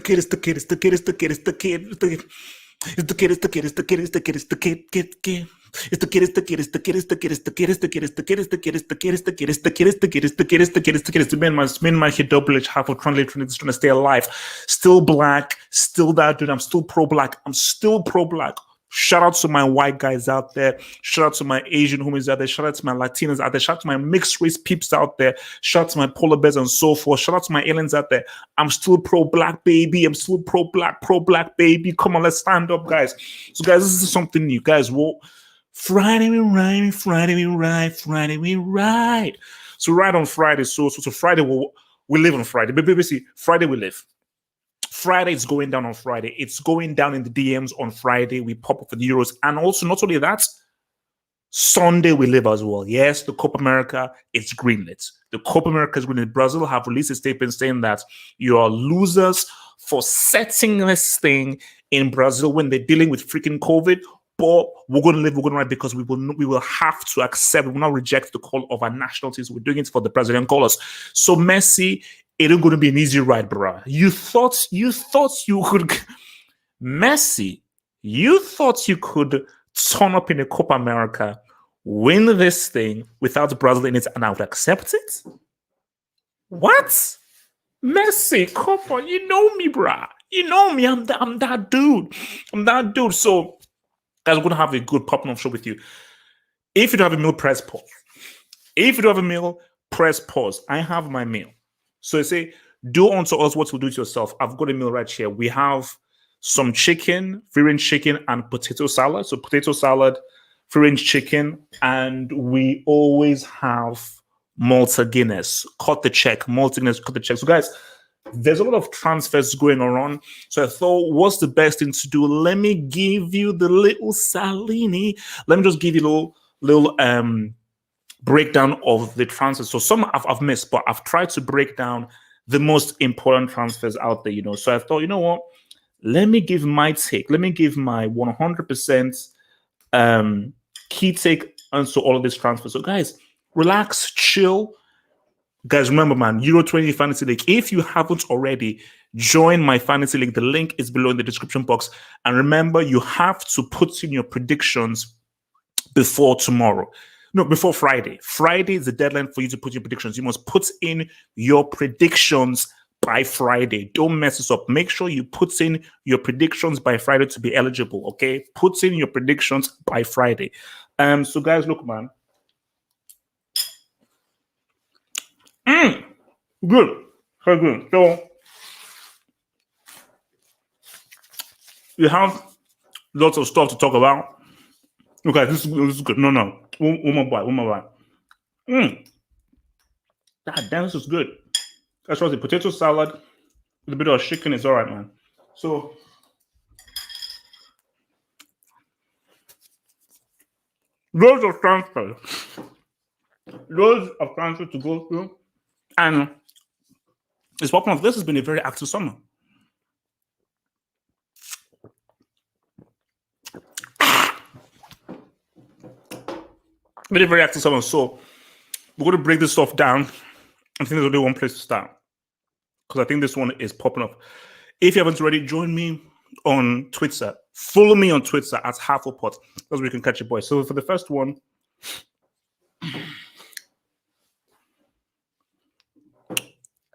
kid, it's the kid, it's the kid, it's the kid, it's the kid, it's the kid. It's the kid, it's the kid, it's the kid, it's the kid, it's the kid, kid. It's the kid, it's the kid, it's the kid, it's the kid, it's the kid, it's the kid, it's the kid, it's the kid, it's the kid, it's the kid, it's the kid, it's the kid, it's the kid, it's the kid, it's the kid, it's the man, hit double H, half of translation, trying to stay alive. Still black, still that dude. I'm still pro-black. I'm still pro-black. Shout out to my white guys out there. Shout out to my Asian homies out there. Shout out to my Latinos out there. Shout out to my mixed race peeps out there. Shout out to my polar bears and so forth. Shout out to my aliens out there. I'm still pro-black, baby. I'm still pro-black, baby. Come on, let's stand up, guys. So, guys, this is something new. Guys, well, Friday we ride, Friday we ride, Friday we ride. So, ride on Friday. So Friday, we live on Friday. But basically, Friday we live. Friday is going down on Friday. It's going down in the DMs on Friday. We pop up for the Euros. And also, not only that, Sunday we live as well. Yes, the Copa America, it's greenlit. The Copa America is greenlit. Brazil have released a statement saying that you are losers for setting this thing in Brazil when they're dealing with freaking COVID. But we're going to live, we're going to ride because we will have to accept, we will not reject the call of our national teams. We're doing it for the Brazilian colors. So Messi, it ain't going to be an easy ride, bro. You thought you could, Messi, you thought you could turn up in the Copa America, win this thing without Brazil in it, and I would accept it? What? Messi, come on, you know me, bro. You know me, I'm that dude. I'm that dude. So, guys, we're going to have a good popping off show with you. If you don't have a meal, press pause. If you don't have a meal, press pause. I have my meal. So I say, do unto us what you do to yourself. I've got a meal right here. We have some chicken, free-range chicken, and potato salad. So potato salad, free-range chicken, and we always have Malta Guinness. Cut the check. Malta Guinness, cut the check. So guys, there's a lot of transfers going on. So I thought, what's the best thing to do? Let me give you the little Salini. Let me just give you a little breakdown of the transfers. So some I've missed, but I've tried to break down the most important transfers out there, So I thought, you know what? Let me give my take. Let me give my 100% key take onto all of these transfers. So guys, relax, chill. Guys, remember, man, Euro 20 Fantasy League. If you haven't already, join my Fantasy League. The link is below in the description box. And remember, you have to put in your predictions before tomorrow. No, before Friday. Friday is the deadline for you to put your predictions. You must put in your predictions by Friday. Don't mess this up. Make sure you put in your predictions by Friday to be eligible, okay? Put in your predictions by Friday. So, guys, look, man. Good. Very good. So, you have lots of stuff to talk about. Okay, this is good. No. One more bite. God damn, this is good. That's right. The potato salad with a bit of chicken is all right, man. So, loads of transfers to go through. And it's popular. This has been a very active summer. Very active summer. So we're going to break this stuff down. I think there's only one place to start, because I think this one is popping up. If you haven't already, join me on Twitter. Follow me on Twitter at Half-a-Pot. That's where you can catch your boy. So for the first one, I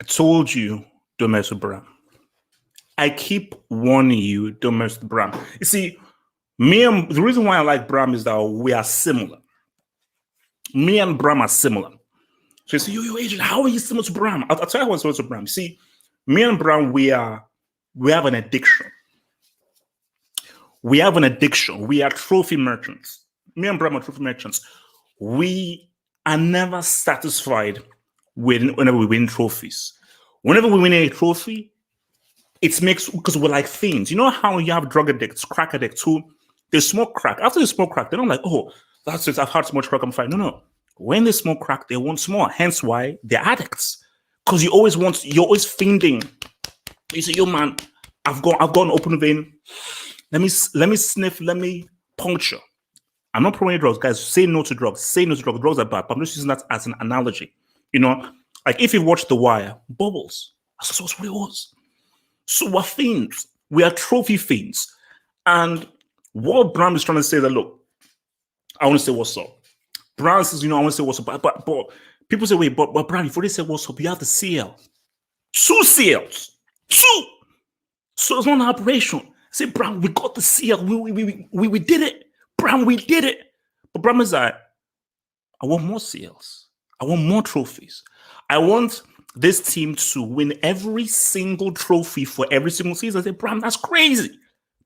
told you, don't mess with Bram. I keep warning you, don't mess with Bram. You see, the reason why I like Bram is that we are similar. Me and Bram are similar. So you say, yo, Adrian, how are you similar to Bram? I'll tell you how I'm similar to Bram. See, me and Bram, we have an addiction. We have an addiction. We are trophy merchants. Me and Bram are trophy merchants. We are never satisfied whenever we win trophies. Whenever we win a trophy, it makes, because we're like fiends. You know how you have drug addicts, crack addicts who they smoke crack. After they smoke crack, they're not like, oh, that's it, I've had so much crack, I'm fine. No. When they smoke crack, they want more. Hence why they're addicts. Because you're always fiending. You say, yo, man, I've got an open vein. Let me sniff, let me puncture. I'm not promoting drugs, guys. Say no to drugs. Say no to drugs. Drugs are bad. But I'm just using that as an analogy. Like if you watch The Wire, Bubbles. That's what it was. So we're fiends. We are trophy fiends. And what Bram is trying to say that, look, I want to say what's up. Bram says, I want to say what's up. But people say, wait, but Bram, you've already said what's up. You have the CL. 2 CLs. 2. So it's not an operation. I say, Bram, we got the CL. We did it. Bram, we did it. But Bram is like, I want more CLs. I want more trophies. I want this team to win every single trophy for every single season. I say, Bram, that's crazy.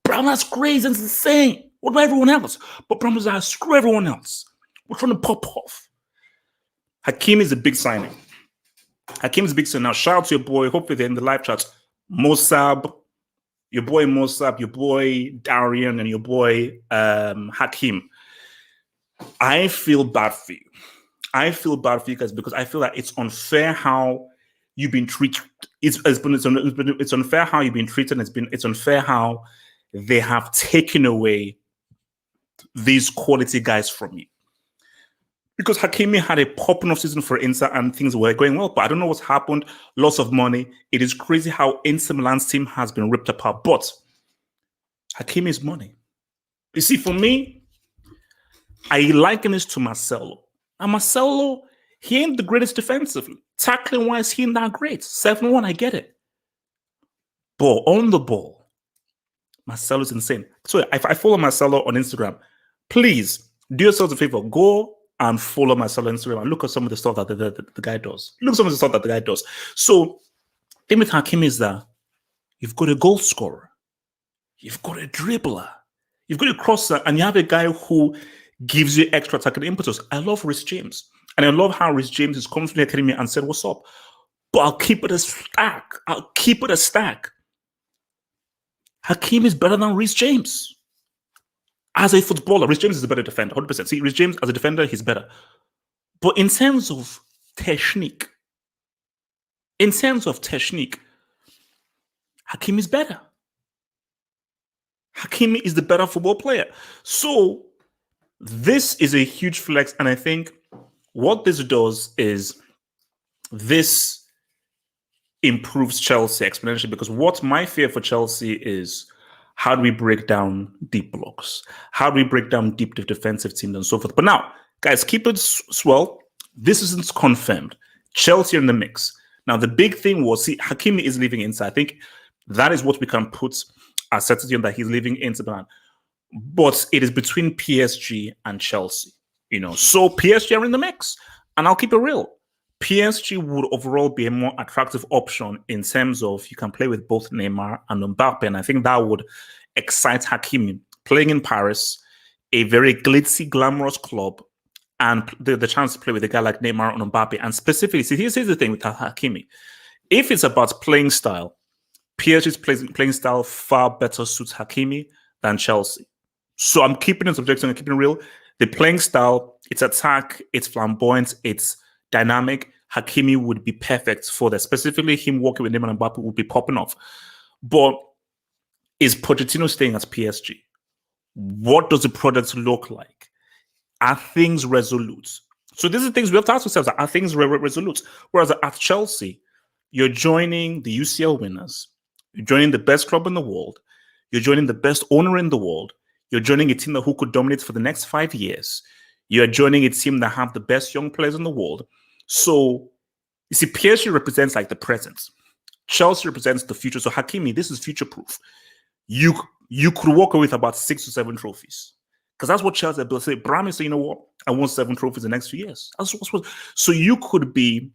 Bram, that's crazy. It's insane. What about everyone else? But Bram is like, screw everyone else. We're trying to pop off. Hakimi is a big signing. Hakimi is a big signing. Now, shout out to your boy. Hopefully they're in the live chat. Mosab, your boy Mosab, your boy Darian, and your boy Hakim. I feel bad for you. I feel bad for you guys because I feel that it's unfair how you've been treated. It's unfair how you've been treated. It's unfair how they have taken away these quality guys from you. Because Hakimi had a popping off season for Inter and things were going well, but I don't know what's happened. Loss of money. It is crazy how Inter Milan's team has been ripped apart. But Hakimi's money. You see, for me, I liken this to Marcelo. And Marcelo, he ain't the greatest defensively. Tackling wise, he ain't that great. 7-1, I get it. But on the ball, Marcelo's insane. So if I follow Marcelo on Instagram, please do yourselves a favor. Go and follow Marcelo on Instagram and look at some of the stuff that the guy does. Look at some of the stuff that the guy does. So the thing with Hakimi is that you've got a goal scorer. You've got a dribbler. You've got a crosser. And you have a guy who gives you extra attacking impetus. I love Rhys James. And I love how Rhys James is coming to the academy and said, what's up? But I'll keep it a stack. I'll keep it a stack. Hakimi is better than Rhys James. As a footballer, Rhys James is a better defender, 100%. See, Rhys James, as a defender, he's better. But in terms of technique, Hakimi is better. Hakimi is the better football player. So this is a huge flex, and I think what this does is this improves Chelsea exponentially, because what my fear for Chelsea is, how do we break down deep blocks? How do we break down deep defensive teams and so forth? But now, guys, keep it swell. This isn't confirmed. Chelsea are in the mix. Now, the big thing was, see, Hakimi is leaving inside. I think that is what we can put as certainty on, that he's leaving Inter Milan. But it is between PSG and Chelsea. So PSG are in the mix. And I'll keep it real. PSG would overall be a more attractive option in terms of you can play with both Neymar and Mbappe. And I think that would excite Hakimi. Playing in Paris, a very glitzy, glamorous club, and the chance to play with a guy like Neymar and Mbappe. And specifically, see, here's the thing with Hakimi. If it's about playing style, PSG's playing style far better suits Hakimi than Chelsea. So I'm keeping it subjective and keeping it real. The playing style, it's attack, it's flamboyant, it's dynamic. Hakimi would be perfect for that. Specifically, him working with Neymar and Mbappe would be popping off. But is Pochettino staying at PSG? What does the product look like? Are things resolute? So these are things we have to ask ourselves. Are things resolute? Whereas at Chelsea, you're joining the UCL winners. You're joining the best club in the world. You're joining the best owner in the world. You're joining a team who could dominate for the next 5 years. You're joining a team that have the best young players in the world. So, you see, PSG represents like the present. Chelsea represents the future. So, Hakimi, this is future-proof. You could walk away with about 6 or 7 trophies. Because that's what Chelsea will say. Bram is saying, you know what? I want 7 trophies in the next few years. So, you could be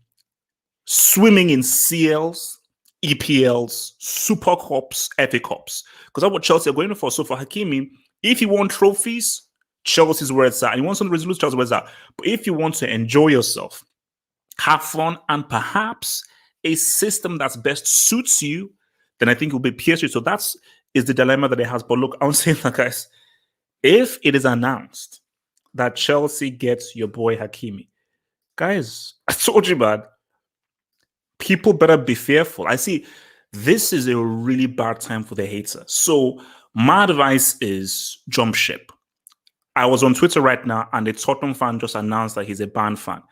swimming in CLs, EPLs, Super Cups, FA Cups. Because that's what Chelsea are going for. So, for Hakimi, if you want trophies, Chelsea's where it's at. And you want some resolute, Chelsea's where it's at. But if you want to enjoy yourself, have fun, and perhaps a system that's best suits you, then I think it will be PSG. So that is the dilemma that it has. But look, I'm saying that, guys, if it is announced that Chelsea gets your boy Hakimi, guys, I told you, man, people better be fearful. I see this is a really bad time for the haters. So my advice is jump ship. I was on Twitter right now, and a Tottenham fan just announced that he's a Bayern fan.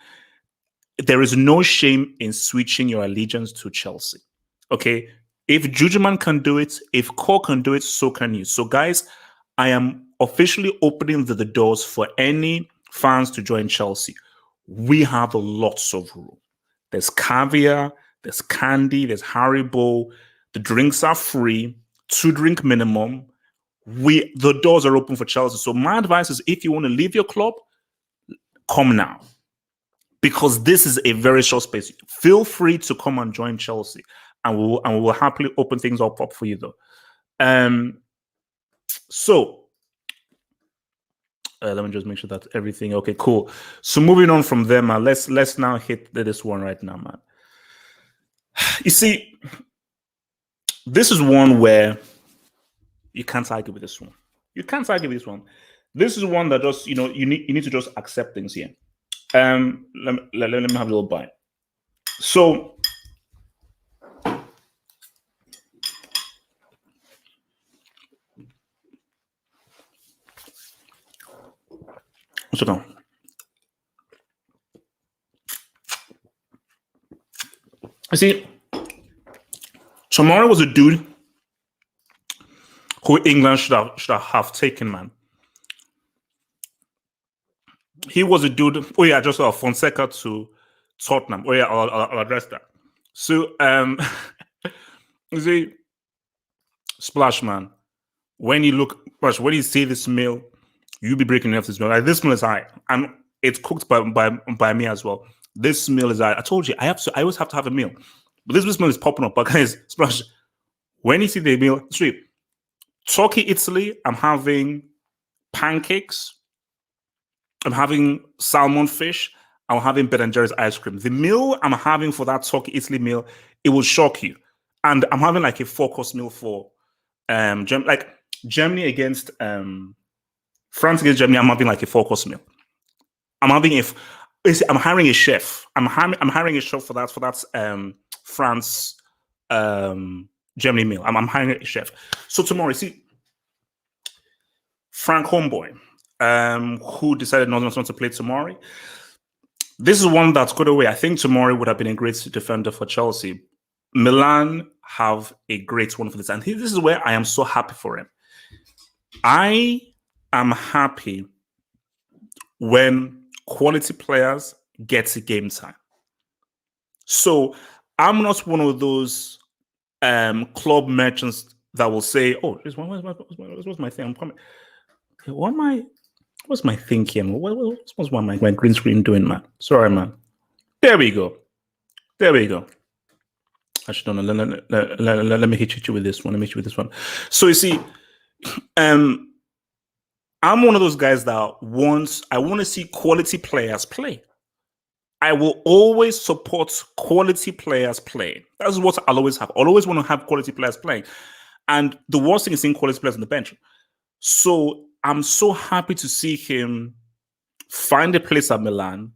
There is no shame in switching your allegiance to Chelsea. Okay? If Jujuman can do it, if Cole can do it, so can you. So, guys, I am officially opening the doors for any fans to join Chelsea. We have lots of room. There's caviar, there's candy, there's Haribo. The drinks are free, 2-drink minimum. The doors are open for Chelsea. So my advice is, if you want to leave your club, come now, because this is a very short space. Feel free to come and join Chelsea, and we will happily open things up for you though. So let me just make sure that everything okay, cool. So moving on from there, man, let's now hit this one right now, man. You see, this is one where you can't argue with this one. You can't argue with this one. This is one that just, you need to just accept things here. Let me have a little bite. So down. You see, Tomorrow was a dude who England should have taken, man. He was a dude. Oh yeah, just Fonseca to Tottenham. Oh yeah, I'll address that. So you see, Splash man, when you see this meal, you'll be breaking off this meal. Like, this meal is high, and it's cooked by me as well. This meal is high. I told you I always have to have a meal, but this meal is popping up. But guys, Splash, when you see the meal, straight Turkey, Italy, I'm having pancakes. I'm having salmon fish. I'm having Ben & Jerry's ice cream. The meal I'm having for that Turkey, Italy meal, it will shock you. And I'm having like a 4-course meal for Germany against France against Germany. I'm having like a 4-course meal. I'm hiring a chef. I'm hiring a chef for that France Germany meal. I'm hiring a chef. So tomorrow, see, Frank Homeboy, who decided not to play tomorrow. This is one that's got away. I think tomorrow would have been a great defender for Chelsea. Milan have a great one for this. And this is where I am so happy for him. I am happy when quality players get to game time. So I'm not one of those club merchants that will say, "Oh, what's my thing? I'm coming. What's my thing here? What's my green screen doing, man? Sorry, man. There we go. Actually, no, let me hit you with this one. So you see, I'm one of those guys that I want to see quality players play. I will always support quality players playing. That's what I'll always have. I'll always want to have quality players playing. And the worst thing is seeing quality players on the bench. So I'm so happy to see him find a place at Milan,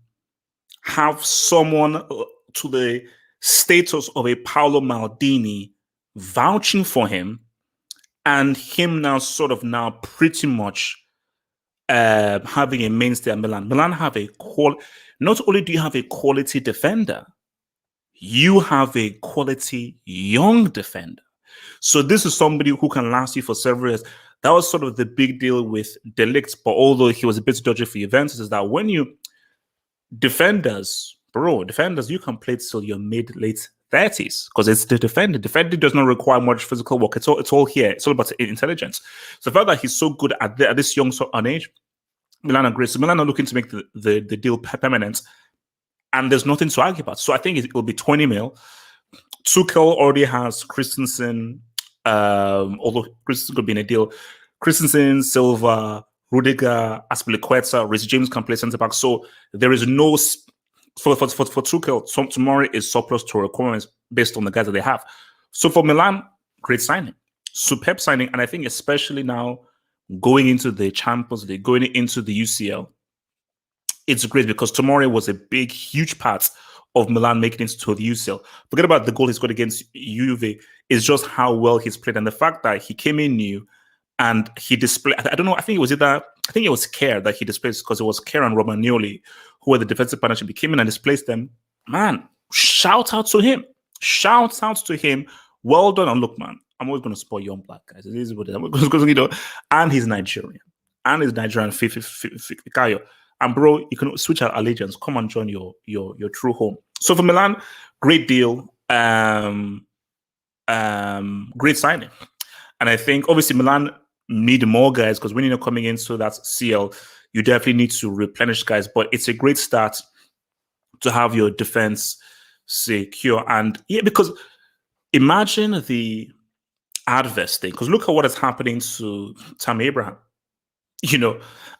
have someone to the status of a Paolo Maldini vouching for him, and him now pretty much having a mainstay at Milan. Milan have not only do you have a quality defender, you have a quality young defender. So this is somebody who can last you for several years. That was sort of the big deal with De Ligt, but although he was a bit dodgy for Juventus, is that when you defenders, you can play till your mid-late 30s because it's the defender. Defending does not require much physical work. It's all here. It's all about intelligence. So the fact that he's so good at this young age, Milan are great. So Milan are looking to make the deal permanent, and there's nothing to argue about. So I think it will be 20 mil. Tuchel already has Christensen, although Christensen could be in a deal. Christensen, Silva, Rudiger, Aspilicueta, Reece James can play centre back. So there is no for Tuchel. Tomorrow is surplus to requirements based on the guys that they have. So for Milan, great signing, superb signing, and I think especially now going into the Champions League, going into the UCL, it's great because tomorrow was a big, huge part of Milan making it to the UCL. Forget about the goal he scored against Juve. It's just how well he's played, and the fact that he came in new and he displayed. I don't know. I think it was Kerr that he displayed, because it was Kerr and Romagnoli who were the defensive partnership. He came in and displaced them. Man, shout out to him. Shout out to him. Well done. And look, man, I'm always going to support young black guys. It is what it is. I'm going to, and he's Nigerian. And he's Nigerian. Fikayo. And bro, you can switch our allegiance. Come and join your true home. So for Milan, great deal. Great signing. And I think obviously Milan need more guys because when you're coming into that CL, you definitely need to replenish guys. But it's a great start to have your defense secure. And yeah, because imagine the adverse thing. Because look at what is happening to Tammy Abraham.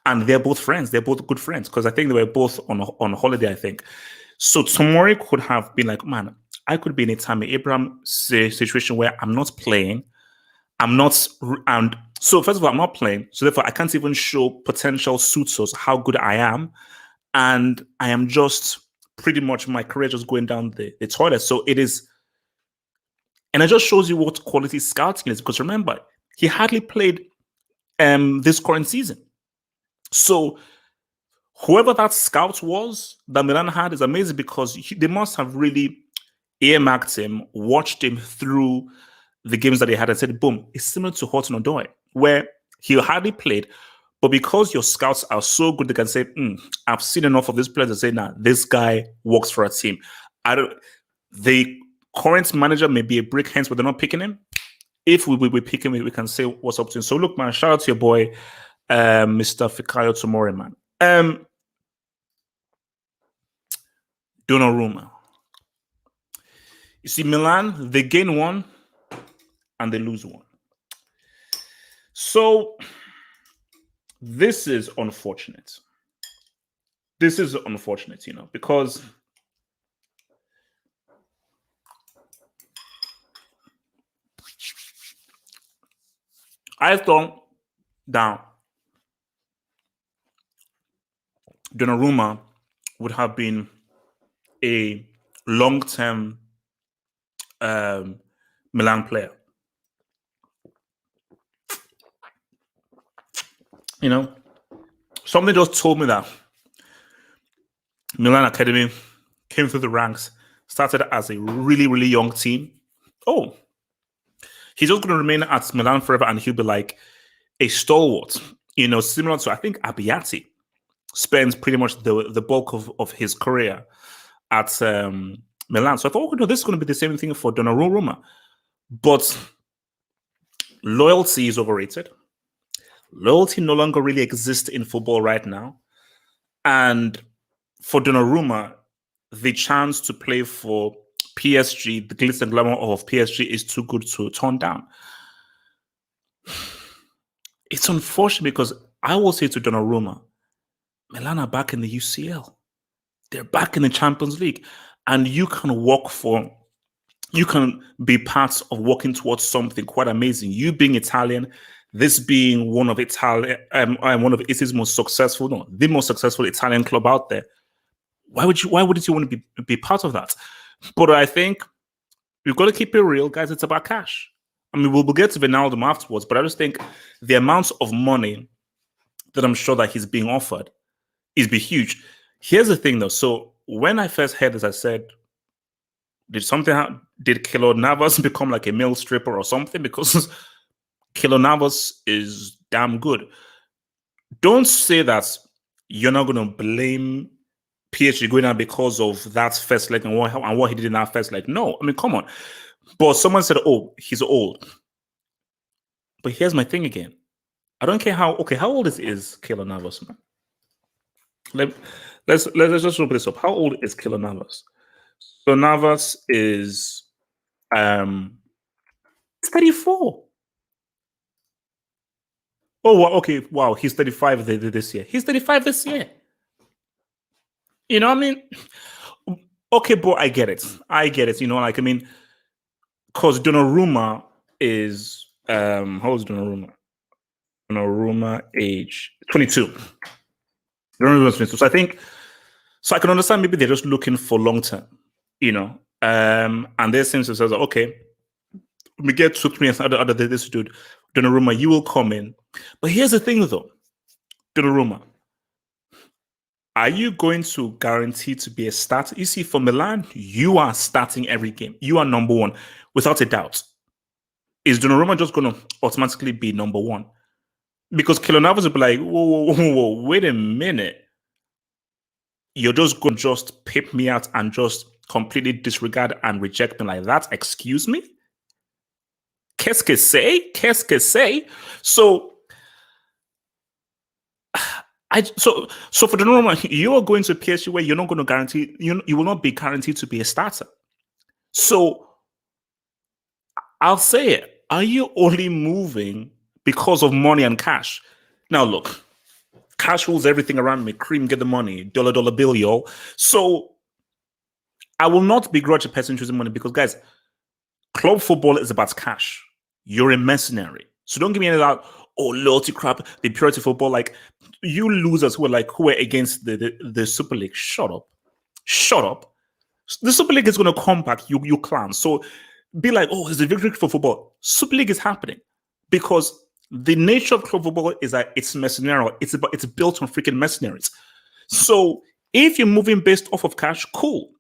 And they're both friends. They're both good friends because I think they were both on holiday, I think. So Tomori could have been like, man, I could be in a Tammy Abraham situation where I'm not playing. And so first of all, I'm not playing. So therefore, I can't even show potential suitors how good I am. And I am just pretty much my career just going down the toilet. So it is, and it just shows you what quality scouting is. Because remember, he hardly played this current season. So whoever that scout was that Milan had is amazing because they must have really earmarked him, watched him through the games that he had and said, boom, it's similar to Horton Odoi, where he hardly played, but because your scouts are so good, they can say, I've seen enough of this player to say, nah, this guy works for a team. The current manager may be a brick hence, but they're not picking him. If we pick him, we can say what's up to him. So look, man, shout out to your boy, Mr. Fikayo Tomori, man. Donnarumma. You see, Milan, they gain one and they lose one. So this is unfortunate. This is unfortunate, because I thought that Donnarumma would have been a long-term Milan player. Something just told me that Milan Academy came through the ranks, started as a really, really young team. Oh, he's just going to remain at Milan forever and he'll be like a stalwart, similar to, I think, Abbiati spends pretty much the bulk of his career at Milan. So I thought, this is going to be the same thing for Donnarumma. But loyalty is overrated. Loyalty no longer really exists in football right now. And for Donnarumma, the chance to play for PSG, the glitz and glamour of PSG is too good to turn down. It's unfortunate because I will say to Donnarumma, Milan are back in the UCL. They're back in the Champions League. And you can be part of working towards something quite amazing. You being Italian, this being one of Italy's most successful, the most successful Italian club out there. Why wouldn't you want to be part of that? But I think we've got to keep it real, guys. It's about cash. I mean, we'll get to Wijnaldum afterwards, but I just think the amount of money that I'm sure that he's being offered is be huge. Here's the thing, though. So when I first heard this, I said, did Keylor Navas become like a male stripper or something? Because Keylor Navas is damn good. Don't say that you're not going to blame PSG going out because of that first leg and what he did in that first leg. No, I mean, come on. But someone said, oh, he's old. But here's my thing again. I don't care how old is Keylor Navas, man? Let's just look this up. How old is Keylor Navas? So Navas is 34. Oh, wow, okay. Wow, he's 35 this year. He's 35 this year. You know what I mean? Okay, but I get it. Because Donnarumma is how old is Donnarumma? Donnarumma age 22. Donnarumma 22. So I can understand maybe they're just looking for long term, and their sense of says, okay, we get 2, 3 years out of this dude, Donnarumma, you will come in. But here's the thing, though, Donnarumma. Are you going to guarantee to be a starter? You see, for Milan, you are starting every game. You are number one, without a doubt. is Donnarumma just going to automatically be number one? Because Keylor Navas will be like, whoa, wait a minute. You're just going to just pip me out and just completely disregard and reject me like that? Excuse me? Qu'est-ce que c'est? Qu'est-ce que c'est? So, so for Donnarumma, you are going to PSG where you're not going to guarantee, you will not be guaranteed to be a starter. So, I'll say it. Are you only moving because of money and cash? Now, look, cash rules everything around me. Cream, get the money. Dollar bill, yo. So, I will not begrudge a person choosing money because, guys, club football is about cash. You're a mercenary. So don't give me any of that, loyalty crap, the purity football. Like, you losers who are against the Super League. Shut up. Shut up. The Super League is going to come back, you clowns. So be like, it's a victory for football. Super League is happening because the nature of club football is that it's mercenary. It's built on freaking mercenaries. So if you're moving based off of cash, cool.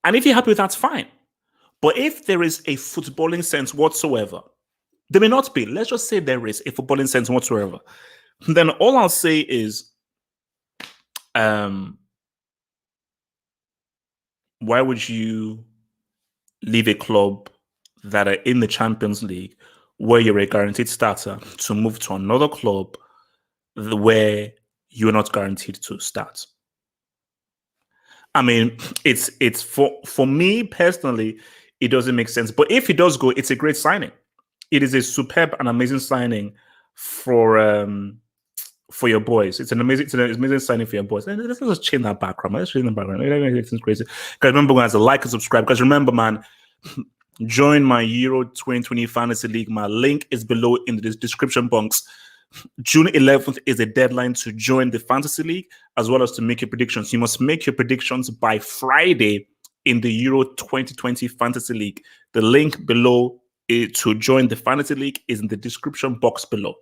And if you're happy with that, fine. But if there is a footballing sense whatsoever, there may not be. Let's just say there is a footballing sense whatsoever. Then all I'll say is, why would you leave a club that are in the Champions League where you're a guaranteed starter to move to another club where you're not guaranteed to start? I mean, it's for me personally, it doesn't make sense. But if he does go, it's a great signing. It is a superb and amazing signing for your boys. It's an amazing signing for your boys. And let's just change that background. Let's change the background. It's crazy. Guys, remember, guys, to like and subscribe. Because remember, man, join my Euro 2020 Fantasy League. My link is below in the description box. June 11th is the deadline to join the Fantasy League, as well as to make your predictions. You must make your predictions by Friday in the Euro 2020 Fantasy League. The link below to join the Fantasy League is in the description box below.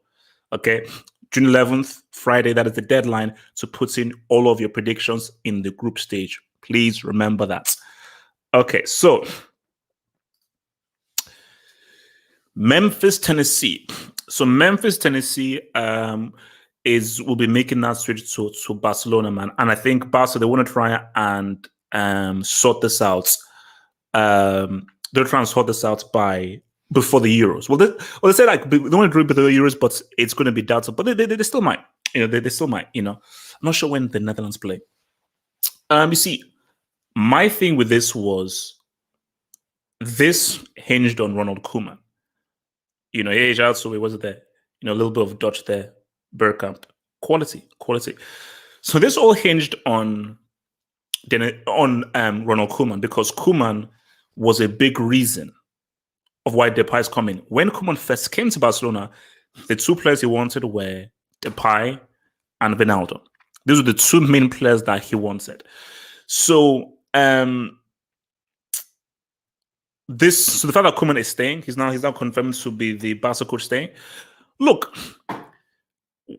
Okay? June 11th, Friday, that is the deadline to put in all of your predictions in the group stage. Please remember that. Okay, so Memphis, Tennessee. So Memphis, Tennessee will be making that switch to Barcelona, man. And I think Barca, they want to try and sort this out. They're trying to sort this out before the Euros. Well, they say like they don't want to do it before the Euros, but it's going to be doubtful. But they still might. They still might. I'm not sure when the Netherlands play. You see, my thing with this hinged on Ronald Koeman. Age out, so it wasn't there. A little bit of Dutch there, Bergkamp, quality. So this all hinged on Ronald Koeman, because Koeman was a big reason of why Depay is coming. When Koeman first came to Barcelona, the two players he wanted were Depay and Ronaldo. These were the two main players that he wanted. So the fact that Koeman is staying, he's now confirmed to be the Barca coach staying. Look,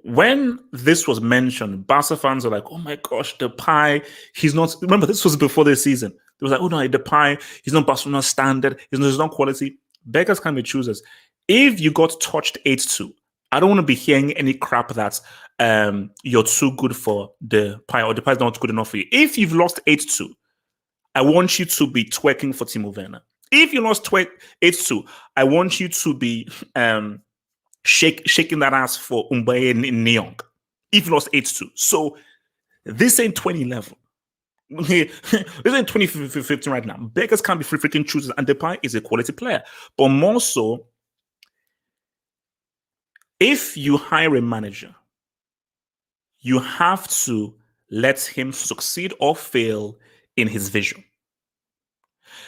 when this was mentioned, Barca fans are like, "Oh my gosh, Depay, he's not." Remember, this was before this season. It was like, "Oh no, Depay, he's not Barcelona standard. He's not quality." Beggars can be choosers. If you got touched 8-2, I don't want to be hearing any crap that you're too good for Depay or Depay's not good enough for you. If you've lost 8-2, I want you to be twerking for Timo Werner. If you lost 8-2, I want you to be shaking that ass for Mbappe and Nyong. If you lost 8-2. So this ain't 2011. This ain't 2015 right now. Beggars can't be free freaking choosers, and Depay is a quality player. But more so, if you hire a manager, you have to let him succeed or fail in his vision.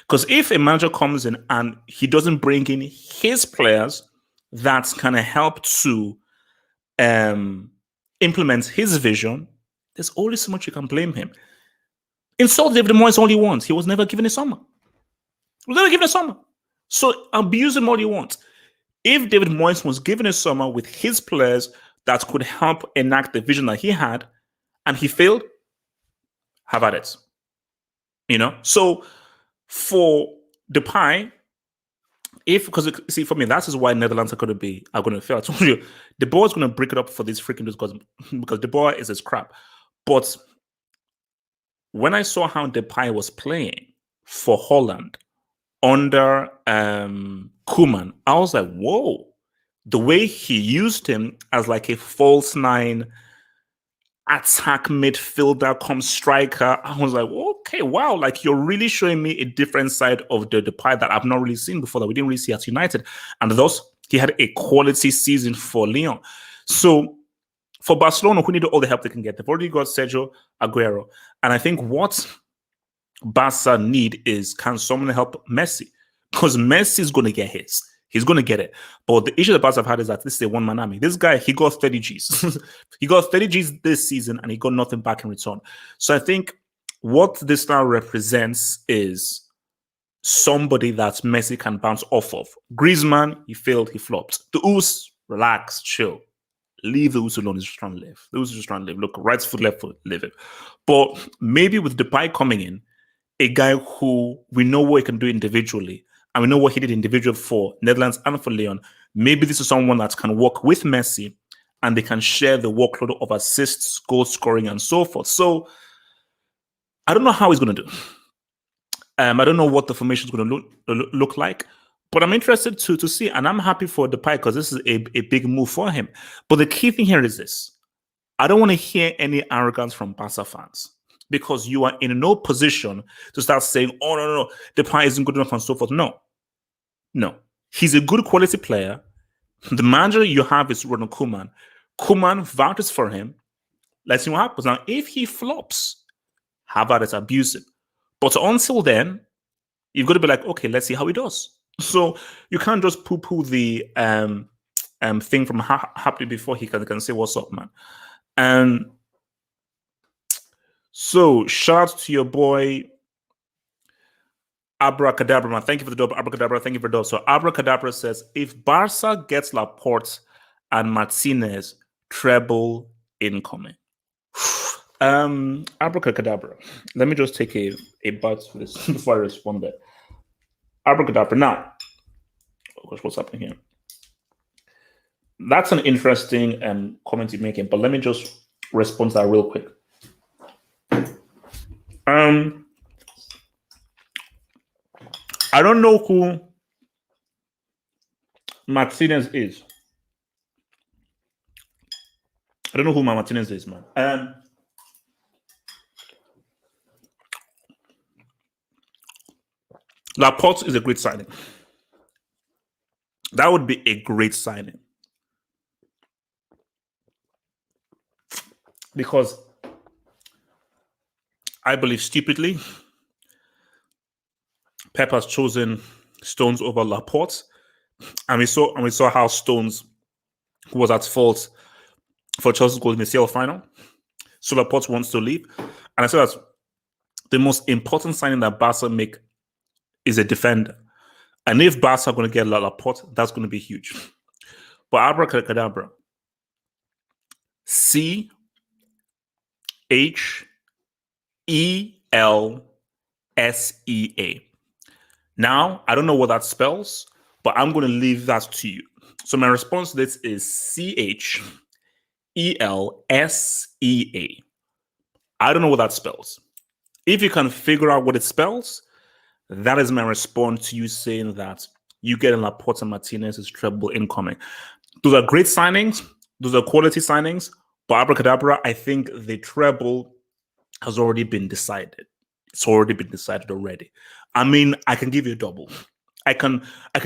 Because if a manager comes in and he doesn't bring in his players that's going to help to implement his vision, there's only so much you can blame him. Insult David Moyes all you want. He was never given a summer. So abuse him all you want. If David Moyes was given a summer with his players that could help enact the vision that he had, and he failed, have at it. So for Depay, because see, for me, that is why Netherlands are going to fail. I told you, the ball is going to break it up for these freaking dudes because the ball is a crap. But when I saw how Depay was playing for Haaland under Koeman, I was like, whoa. The way he used him as like a false nine attack midfielder come striker, I was like, okay, wow, like you're really showing me a different side of the Depay that I've not really seen before, that we didn't really see at United. And thus, he had a quality season for Lyon. So for Barcelona, who need all the help they can get, they've already got Sergio Aguero. And I think what Barca need is, can someone help Messi? Because Messi is going to get his. He's going to get it. But the issue that Barca have had is that this is a one-man army. This guy, he got 30 Gs. He got 30 Gs this season and he got nothing back in return. So I think what this now represents is somebody that Messi can bounce off of. Griezmann, he failed, he flopped. The Us, relax, chill. Leave the Us alone. He's just trying to live. The Us is just trying to live. Look, right foot, left foot, live it. But maybe with Depay coming in, a guy who we know what he can do individually, and we know what he did individually for Netherlands and for Lyon, maybe this is someone that can work with Messi and they can share the workload of assists, goal scoring, and so forth. So I don't know how he's going to do. I don't know what the formation is going to look like, but I'm interested to see, and I'm happy for Depay because this is a big move for him. But the key thing here is this. I don't want to hear any arrogance from Barca fans, because you are in no position to start saying, oh, no, Depay isn't good enough and so forth. No. He's a good quality player. The manager you have is Ronald Koeman. Koeman vouches for him. Let's see what happens. Now, if he flops, how about it's abusive? But until then, you've got to be like, okay, let's see how he does. So you can't just poo-poo the thing from happening before he can say, what's up, man? So shout out to your boy Abracadabra, man. Thank you for the dub. Abracadabra, thank you for the dub. So Abracadabra says, if Barca gets Laporte and Martinez, treble incoming. Abracadabra. Let me just take a bite for this before I respond there. Abracadabra. Now, oh gosh, what's happening here? That's an interesting comment you're making, but let me just respond to that real quick. I don't know who Martinez is. I don't know who Martinez is, man. Laporte is a great signing. That would be a great signing. Because I believe stupidly, Pep has chosen Stones over Laporte, and we saw how Stones was at fault for Chelsea's goal in the CL final. So Laporte wants to leave, and I said that the most important signing that Barca make is a defender, and if Barca are going to get Laporte, that's going to be huge. But abracadabra, CHELSEA. Now, I don't know what that spells, but I'm going to leave that to you. So my response to this is CHELSEA. I don't know what that spells. If you can figure out what it spells, that is my response to you saying that you get Laporte and Martinez's treble incoming. Those are great signings. Those are quality signings. But abracadabra, I think the treble has already been decided. It's already been decided already. I mean, I can give you a double. I can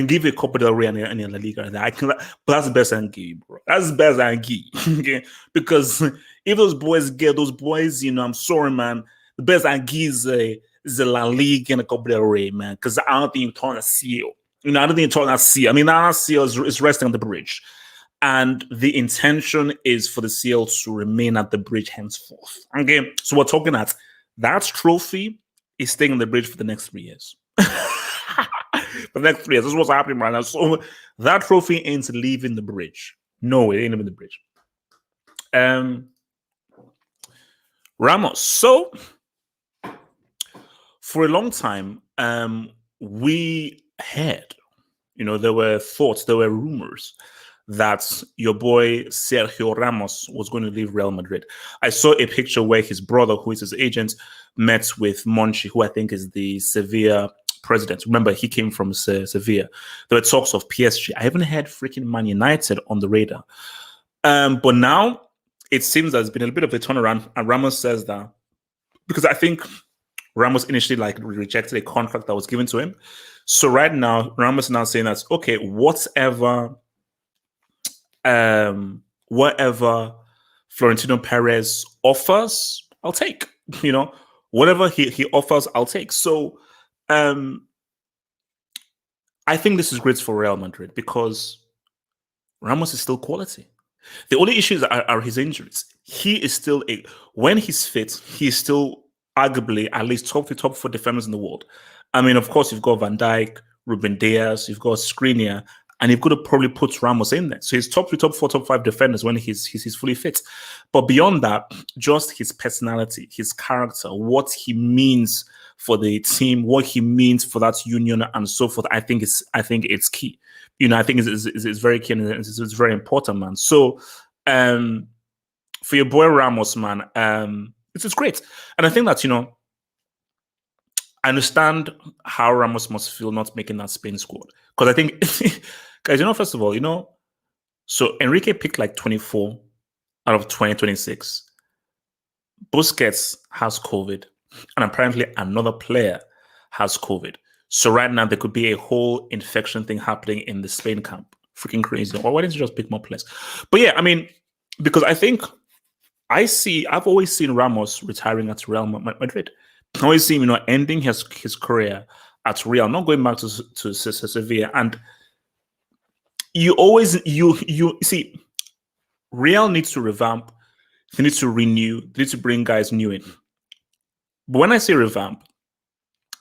give you a Copa del Rey and a La Liga. But that's the best I can give you, bro. That's the best I can give. Okay? Because if those boys get those boys, I'm sorry, man. The best I can give is a La Liga and a Copa del Rey, man. Because I don't think you're trying to seal. I don't think you're trying to seal. I mean, our seal is resting on the bridge. And the intention is for the seal to remain at the bridge henceforth. Okay? So we're talking that trophy is staying on the bridge for the next 3 years. For the next 3 years. This is what's happening right now. So that trophy ain't leaving the bridge. No, it ain't leaving the bridge. Ramos. So for a long time, we heard There were thoughts, there were rumors that your boy Sergio Ramos was going to leave Real Madrid. I saw a picture where his brother, who is his agent, met with Monchi, who I think is the Sevilla president. Remember, he came from Sevilla. There were talks of PSG. I haven't had freaking Man United on the radar. But now it seems there's been a bit of a turnaround, and Ramos says that because I think Ramos initially rejected a contract that was given to him. So right now, Ramos is now saying that, okay, whatever Florentino Perez offers, I'll take. Whatever he offers, I'll take. So I think this is great for Real Madrid because Ramos is still quality. The only issues are his injuries. He is still when he's fit, he's still arguably at least top 4 defenders in the world. I mean, of course, you've got Van Dijk, Ruben Dias, you've got Skriniar, and you've got to probably put Ramos in there. So he's top 3, top 4, top 5 defenders when he's fully fit. But beyond that, just his personality, his character, what he means for the team, what he means for that union, and so forth. I think it's key. I think it's very key and it's very important, man. So, for your boy Ramos, man, it's great, and I think that I understand how Ramos must feel not making that Spain squad because I think, guys, first of all, so Enrique picked like 24 out of 2026. Busquets has COVID, and apparently another player has COVID. So right now there could be a whole infection thing happening in the Spain camp. Freaking crazy. Or why didn't you just pick more players? But yeah, I mean, because I think I've always seen Ramos retiring at Real Madrid. I always see him, ending his career at Real, not going back to Sevilla. And you see, Real needs to revamp. They need to renew. They need to bring guys new in. But when I say revamp,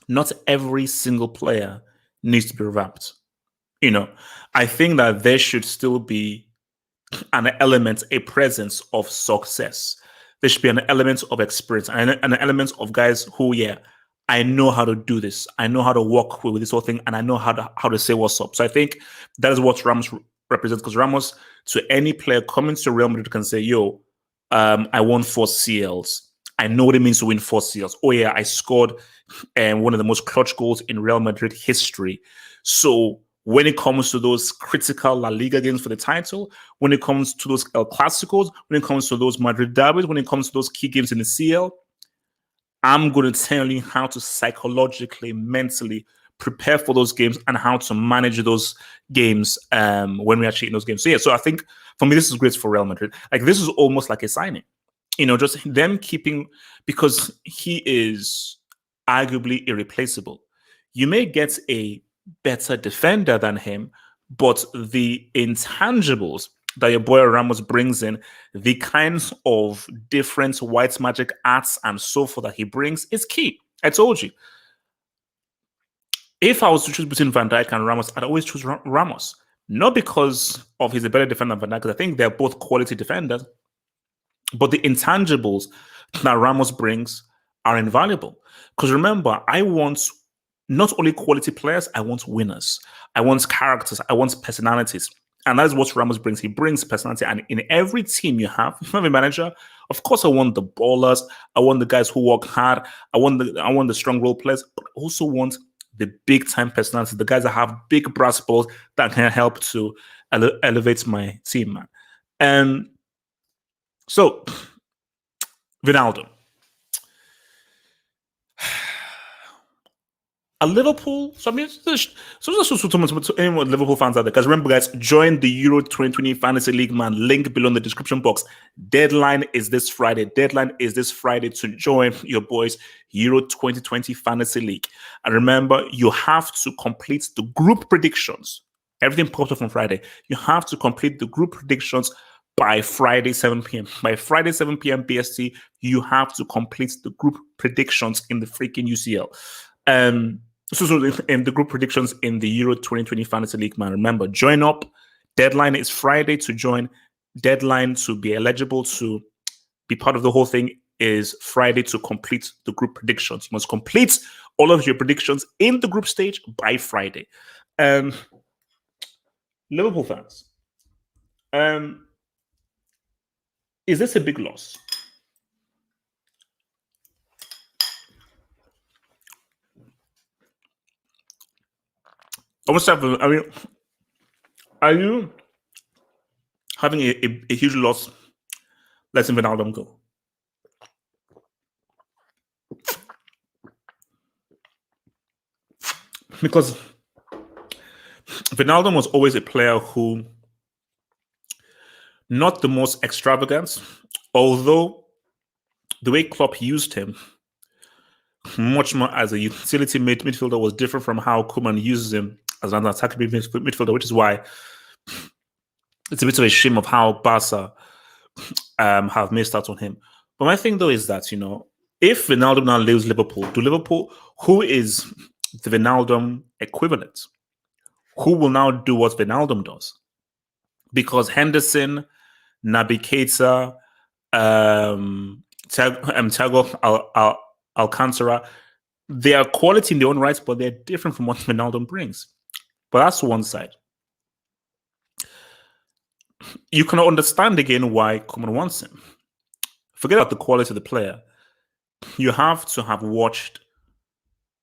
not every single player needs to be revamped. I think that there should still be an element, a presence of success. There should be an element of experience and an element of guys who, I know how to do this. I know how to work with this whole thing, and I know how to say what's up. So I think that is what Ramos represents, because Ramos, to any player coming to Real Madrid, can say, yo, I won 4 CLs. I know what it means to win 4 CLs. Oh yeah, I scored one of the most clutch goals in Real Madrid history. So when it comes to those critical La Liga games for the title, when it comes to those El Clásicos, when it comes to those Madrid derbies, when it comes to those key games in the CL, I'm going to tell you how to psychologically, mentally prepare for those games and how to manage those games when we're actually in those games. So yeah, so I think for me, this is great for Real Madrid. Like, this is almost like a signing. Just them keeping, because he is arguably irreplaceable. You may get a better defender than him, but the intangibles that your boy Ramos brings in, the kinds of different white magic arts and so forth that he brings, is key. I told you. If I was to choose between Van Dijk and Ramos, I'd always choose Ramos. Not because of he's a better defender than Van Dijk, because I think they're both quality defenders, but the intangibles that Ramos brings are invaluable. Because remember, I want not only quality players, I want winners. I want characters. I want personalities. And that is what Ramos brings. He brings personality. And in every team you have a manager, of course, I want the ballers. I want the guys who work hard. I want the strong role players, but I also want the big time personalities, the guys that have big brass balls that can help to elevate my team, man. And so, Ronaldo. A Liverpool, so I mean, to anyone Liverpool fans out there, because remember, guys, join the Euro 2020 Fantasy League, man. Link below in the description box. Deadline is this Friday. To join your boys Euro 2020 Fantasy League. And remember, you have to complete the group predictions. Everything pops up on Friday. You have to complete the group predictions by Friday, 7 p.m. By Friday, 7 p.m. BST, you have to complete the group predictions in the freaking UCL. So in the group predictions in the Euro 2020 Fantasy League, man, remember, join up. Deadline is Friday to join. Deadline to be eligible to be part of the whole thing is Friday to complete the group predictions. You must complete all of your predictions in the group stage by Friday. Liverpool fans, um, is this a big loss? I want to have. I mean, are you having a huge loss letting Ronaldo go? Because Ronaldo was always a player who, not the most extravagant, although the way Klopp used him much more as a utility midfielder was different from how Koeman uses him as an attacking midfielder, which is why it's a bit of a shame of how Barca have missed out on him. But my thing though is that, if Ronaldo now leaves Liverpool, who is the Ronaldo equivalent? Who will now do what Ronaldo does? Because Henderson, Naby Keita, Thiago Alcantara, they are quality in their own right, but they're different from what Ronaldo brings. But that's one side. You can understand again why Koeman wants him. Forget about the quality of the player. You have to have watched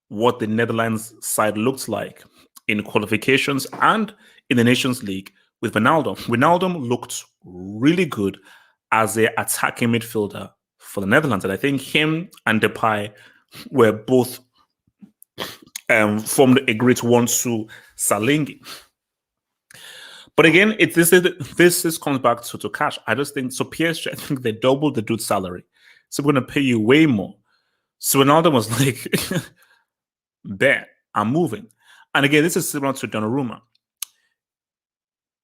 what the Netherlands side looked like in qualifications and in the Nations League with Ronaldo. Ronaldo looked really good as an attacking midfielder for the Netherlands. And I think him and Depay were both formed a great 1-2 Salingi. But again, this comes back to cash. I just think, so PSG, I think they doubled the dude's salary. So we're going to pay you way more. So Ronaldo was like, bet, I'm moving. And again, this is similar to Donnarumma.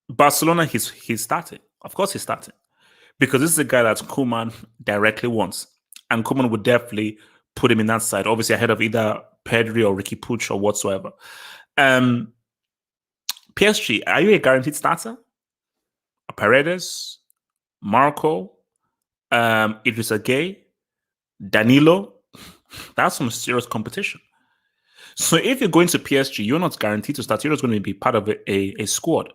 Barcelona, he's starting. Of course he's starting. Because this is a guy that Koeman directly wants. And Koeman would definitely put him in that side, obviously ahead of either Pedri or Ricky Puig or whatsoever. PSG, are you a guaranteed starter? Paredes, Marco, Idrissa Gueye, Danilo. That's some serious competition. So if you're going to PSG, you're not guaranteed to start. You're just going to be part of a squad.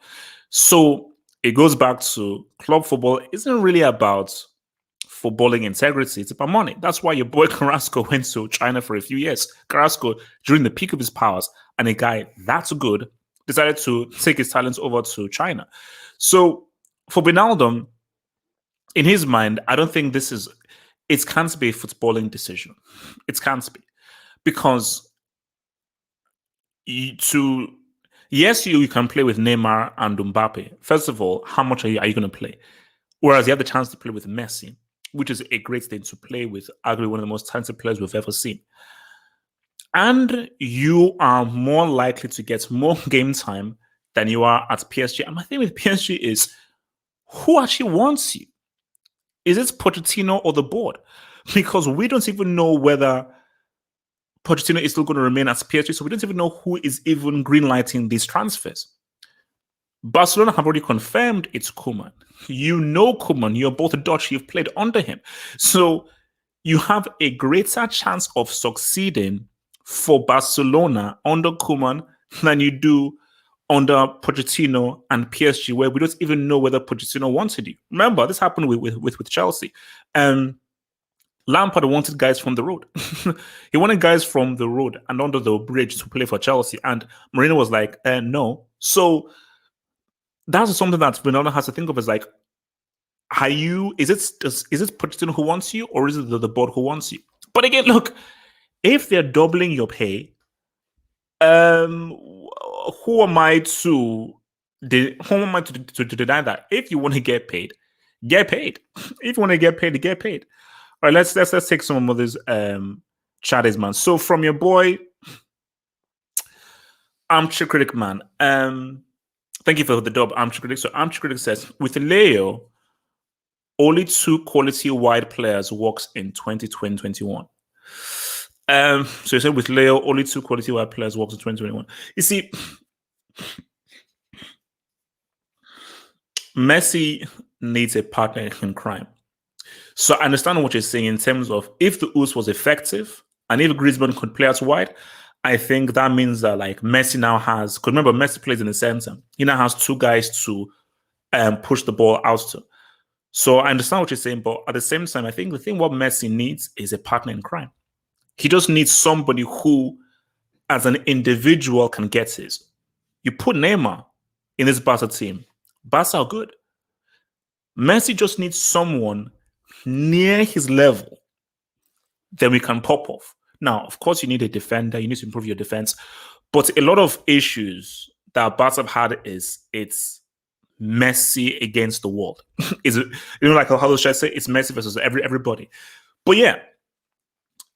So it goes back to club football isn't really about footballing integrity. It's about money. That's why your boy Carrasco went to China for a few years. Carrasco, during the peak of his powers, and a guy that's good, decided to take his talents over to China. So for Wijnaldum, in his mind, I don't think it can't be a footballing decision. It can't be. Because you can play with Neymar and Mbappe. First of all, how much are you going to play? Whereas you have the chance to play with Messi, which is a great thing to play with, arguably one of the most talented players we've ever seen. And you are more likely to get more game time than you are at PSG. And my thing with PSG is, who actually wants you? Is it Pochettino or the board? Because we don't even know whether Pochettino is still going to remain at PSG, so we don't even know who is even greenlighting these transfers. Barcelona have already confirmed it's Koeman. You know Koeman, you're both Dutch, you've played under him. So you have a greater chance of succeeding for Barcelona under Koeman than you do under Pochettino and PSG, where we don't even know whether Pochettino wanted you. Remember, this happened with Chelsea. Lampard wanted guys from the road. He wanted guys from the road and under the bridge to play for Chelsea. And Mourinho was like, no. So that's something that Ronaldo has to think of as like, is it Pochettino who wants you, or is it the board who wants you? But again, look, if they're doubling your pay, who am I to deny that? If you want to get paid, get paid. If you want to get paid, get paid. All right, let's take some of these chatties, man. So from your boy, Armchair Critic Man. Thank you for the dub, Armchair Critic. So Armchair Critic says, with Leo, only 2 quality wide players works in 2021. So you said with Leo, only 2 quality wide players works in 2021. You see, Messi needs a partner in crime. So I understand what you're saying in terms of if the Us was effective and if Griezmann could play out wide, I think that means that like Messi now has, because remember Messi plays in the center. He now has two guys to push the ball out to. So I understand what you're saying, but at the same time, I think the thing what Messi needs is a partner in crime. He just needs somebody who, as an individual, can get his. You put Neymar in this Barca team, Barca are good. Messi just needs someone near his level, then we can pop off. Now, of course, you need a defender. You need to improve your defense. But a lot of issues that Barca have had is it's Messi against the world. Is it, like how should I say? It's Messi versus everybody. But yeah,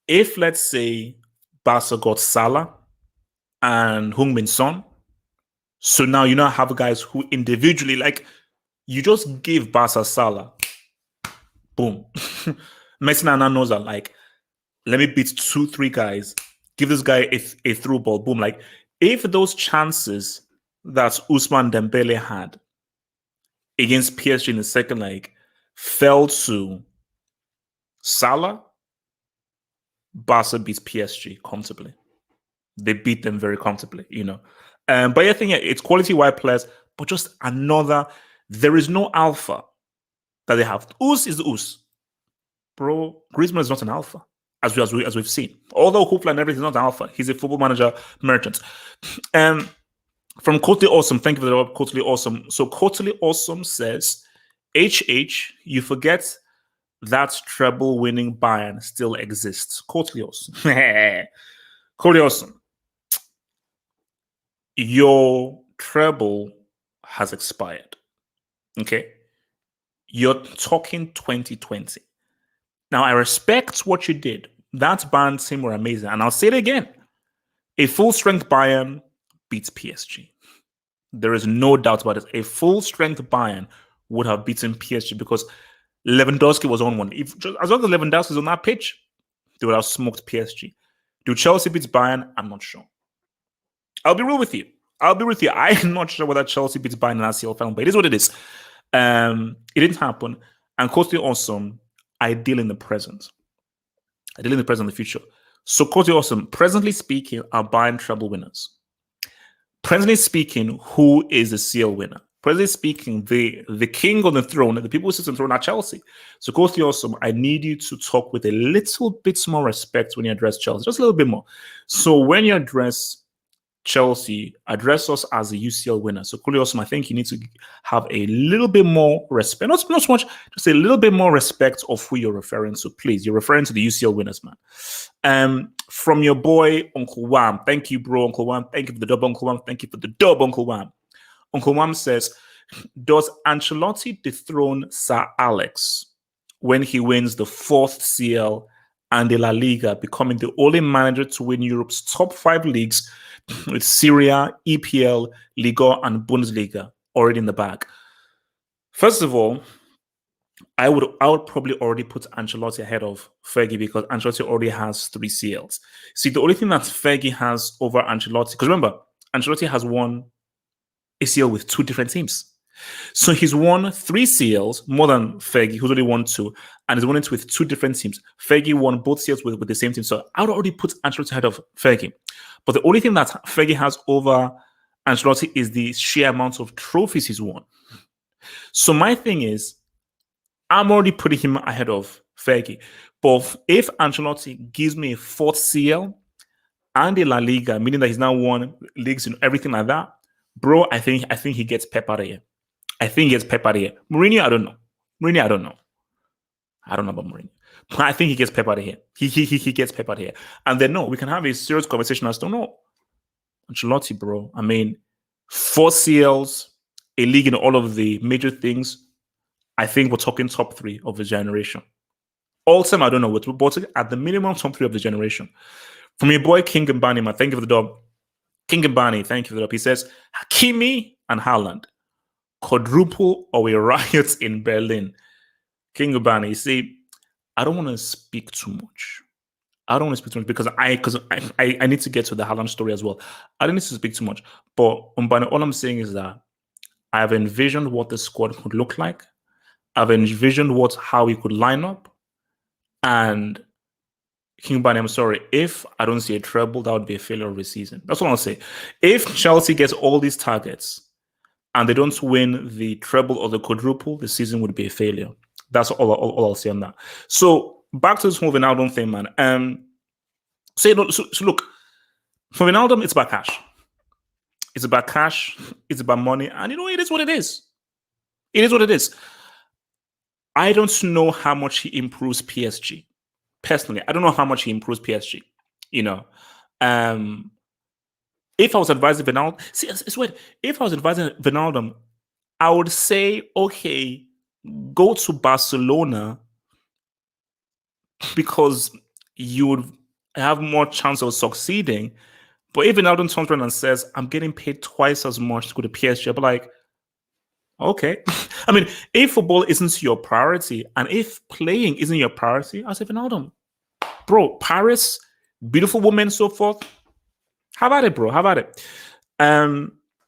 if let's say Barca got Salah and Heung-min Son, so now you now have guys who individually, like, you just give Barca Salah, boom. Messi now knows that, like, let me beat 2-3 guys, give this guy a through ball, boom. Like, if those chances that Ousmane Dembele had against PSG in the second leg fell to Salah, Barca beats PSG comfortably. They beat them very comfortably, you know. But I think it's quality-wide players, but just another. There is no alpha that they have. Us is the Us, bro. Griezmann is not an alpha, as we've seen. Although Hoopla and everything is not an alpha, he's a football manager merchant. From Totally Awesome, thank you for the Totally Awesome. So Totally Awesome says, HH, you forget that treble-winning Bayern still exists. Totally Awesome. Totally Awesome. Your treble has expired. Okay? You're talking 2020. Now, I respect what you did. That Bayern team were amazing. And I'll say it again. A full-strength Bayern beats PSG. There is no doubt about it. A full-strength Bayern would have beaten PSG because Lewandowski was on one. As long as Lewandowski is on that pitch, they would have smoked PSG. Do Chelsea beat Bayern? I'm not sure. I'll be real with you. I'm not sure whether Chelsea beats Bayern in that CL final, but it is what it is. It didn't happen. And Totally Awesome, I deal in the present. I deal in the present and the future. So Totally Awesome, presently speaking, are Bayern treble winners. Presently speaking, who is the CL winner? Presently speaking, the king on the throne, the people who sit on the throne are Chelsea. So Totally Awesome, I need you to talk with a little bit more respect when you address Chelsea, just a little bit more. So when you address Chelsea, address us as a UCL winner. So Totally Awesome, I think you need to have a little bit more respect, not so much, just a little bit more respect of who you're referring to. Please, you're referring to the UCL winners, man. From your boy Uncle Wham, thank you, bro. Uncle Wham, thank you for the dub, Uncle Wham. Thank you for the dub, Uncle Wham. Uncle Wham says, does Ancelotti dethrone Sir Alex when he wins the 4th CL and the La Liga, becoming the only manager to win Europe's top 5 leagues with Serie A, EPL, Liga, and Bundesliga already in the bag? First of all, I would probably already put Ancelotti ahead of Fergie because Ancelotti already has 3 CLs. See, the only thing that Fergie has over Ancelotti, because remember, Ancelotti has won a CL with 2 different teams. So he's won 3 CLs, more than Fergie, who's only won 2, and he's won it with 2 different teams. Fergie won both CLs with the same team. So I would already put Ancelotti ahead of Fergie. But the only thing that Fergie has over Ancelotti is the sheer amount of trophies he's won. So my thing is, I'm already putting him ahead of Fergie. But if Ancelotti gives me a 4th CL and a La Liga, meaning that he's now won leagues and everything like that, bro, I think he gets Pep out of here. I think he gets Pep out of here. Mourinho, I don't know. I don't know about Mourinho. But I think he gets Pep out of here. He gets Pep out of here. And then, no, we can have a serious conversation as to, no, Ancelotti, bro. I mean, 4 CLs, a league in all of the major things. I think we're talking top 3 of the generation. All time, I don't know. But at the minimum, top 3 of the generation. From your boy, King Mbani, man. Thank you for the dub. King Mbani, thank you for the dub. He says, Hakimi and Haaland, quadruple or a riot in Berlin. King Mbani, you see, I don't want to speak too much. Because I need to get to the Haaland story as well. I don't need to speak too much. But Mbani, all I'm saying is that I've envisioned what the squad could look like. I've envisioned how he could line up. And King Barney, I'm sorry. If I don't see a treble, that would be a failure of the season. That's what I'll say. If Chelsea gets all these targets and they don't win the treble or the quadruple, the season would be a failure. That's all I'll say on that. So back to this whole Ronaldo thing, man. So look, for Ronaldo, it's about cash. It's about cash. It's about money, and it is what it is. It is what it is. I don't know how much he improves PSG. Personally, I don't know how much he improves PSG. If I was advising Ronaldo, see, it's weird. If I was advising Ronaldo, I would say, okay, go to Barcelona because you would have more chance of succeeding. But if Ronaldo turns around and says, I'm getting paid twice as much to go to PSG, I'm like, okay. I mean, if football isn't your priority and if playing isn't your priority, I say, Ronaldo, bro, Paris, beautiful women, so forth. How about it, bro? How about it?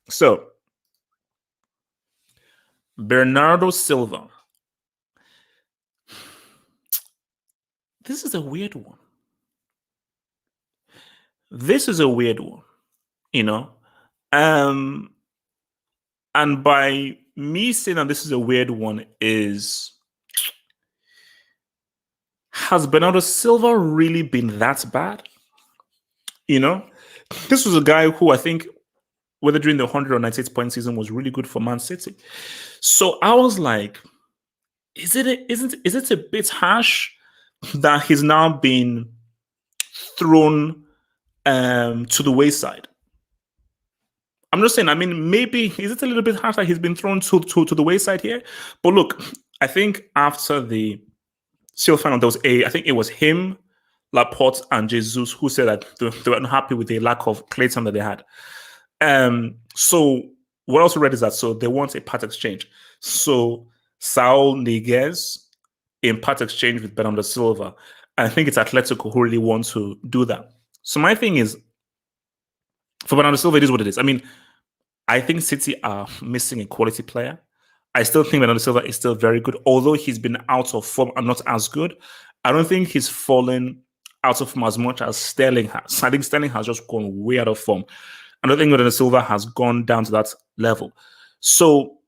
So, Bernardo Silva. This is a weird one. And by me saying that this is a weird one is, has Bernardo Silva really been that bad? This was a guy who I think, whether during the 198-point season, was really good for Man City. So I was like, is it a bit harsh that he's now been thrown to the wayside? I'm just saying, I mean, maybe is it a little bit harsh that he's been thrown to the wayside here? But look, I think after the Silva final, I think it was him, Laporte, and Jesus who said that they were unhappy with the lack of play time that they had. So what I also read is that so they want a part exchange. So Saul Niguez in part exchange with Bernardo Silva. I think it's Atletico who really want to do that. So my thing is, for Bernardo Silva, it is what it is. I mean, I think City are missing a quality player. I still think Bernardo Silva is still very good, although he's been out of form and not as good. I don't think he's fallen out of form as much as Sterling has. I think Sterling has just gone way out of form. I don't think Bernardo Silva has gone down to that level. So,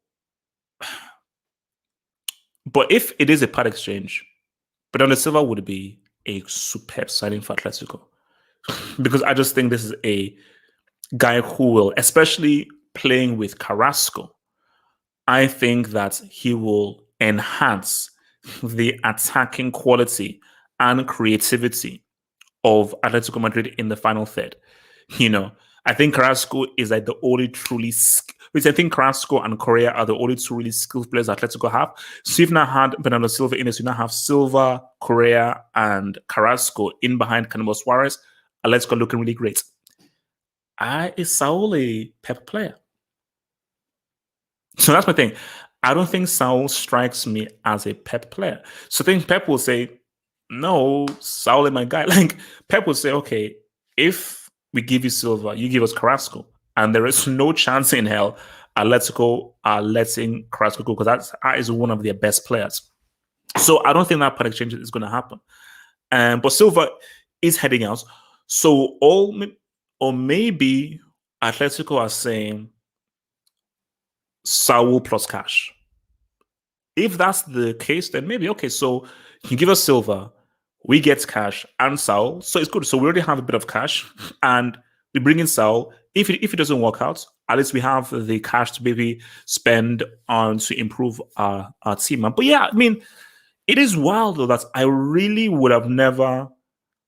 but if it is a part exchange, Bernardo Silva would be a superb signing for Atletico. Because I just think this is a guy who will, especially playing with Carrasco, I think that he will enhance the attacking quality and creativity of Atletico Madrid in the final third. I think Carrasco is like the only truly, which I think Carrasco and Correa are the only two really skilled players Atletico have. So you've now had Bernardo Silva in this, you now have Silva, Correa, and Carrasco in behind Cannibal Suarez. Atletico looking really great. Is Saul a Pep player? So that's my thing. I don't think Saul strikes me as a Pep player. So I think Pep will say, no, Saul is my guy. Like Pep will say, okay, if we give you Silva, you give us Carrasco, and there is no chance in hell Atletico are letting Carrasco go because that is one of their best players. So I don't think that part exchange is going to happen. But Silva is heading out. So or maybe Atletico are saying Saul plus cash. If that's the case, then maybe, okay, so you give us Silva, we get cash and Saul. So it's good. So we already have a bit of cash and we bring in Saul. If it doesn't work out, at least we have the cash to maybe spend on to improve our team. But yeah, I mean, it is wild though that I really would have never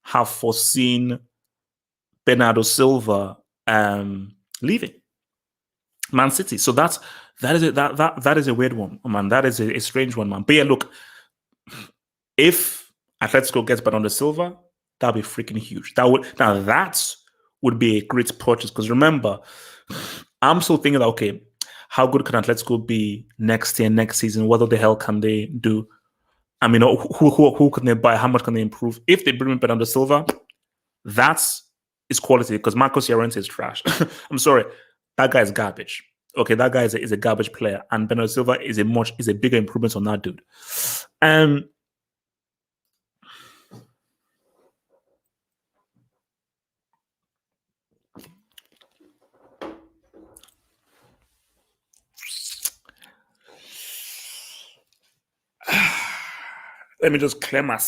have foreseen Bernardo Silva leaving Man City. So that is a weird one, man. That is a strange one, man. But yeah, look, if Atletico gets Bernardo Silva, that'd be freaking huge. That would be a great purchase. Because remember, I'm still thinking that, okay, how good can Atletico be next year, next season? What the hell can they do? I mean, who can they buy? How much can they improve? If they bring in Bernardo Silva, that's is quality because Marcos Llorente is trash. I'm sorry, that guy is garbage. Okay, that guy is a garbage player, and Bernardo Silva is a bigger improvement on that dude. Let me just clear my.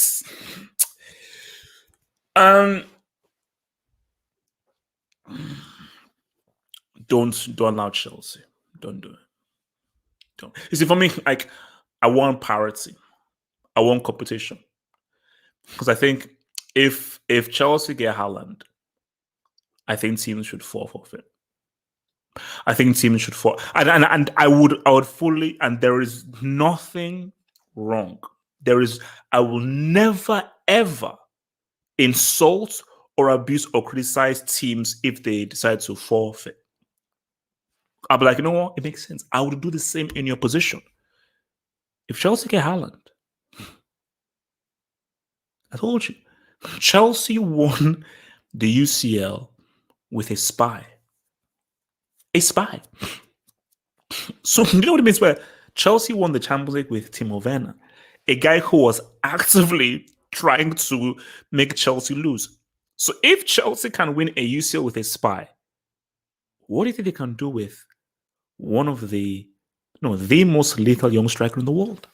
Don't allow Chelsea. Don't do it. Don't. You see, for me, like I want parity. I want competition. Because I think if Chelsea get Haaland, I think teams should fall forfeit. I think teams should fall, and I would fully, and there is nothing wrong. There is, I will never ever insult or abuse or criticize teams if they decide to forfeit. I'll be like, you know what? It makes sense. I would do the same in your position. If Chelsea get Haaland, I told you, Chelsea won the UCL with a spy. A spy. So you know what it means where Chelsea won the Champions League with Timo Werner, a guy who was actively trying to make Chelsea lose. So if Chelsea can win a UCL with a spy, what do you think they can do with one of the most lethal young striker in the world?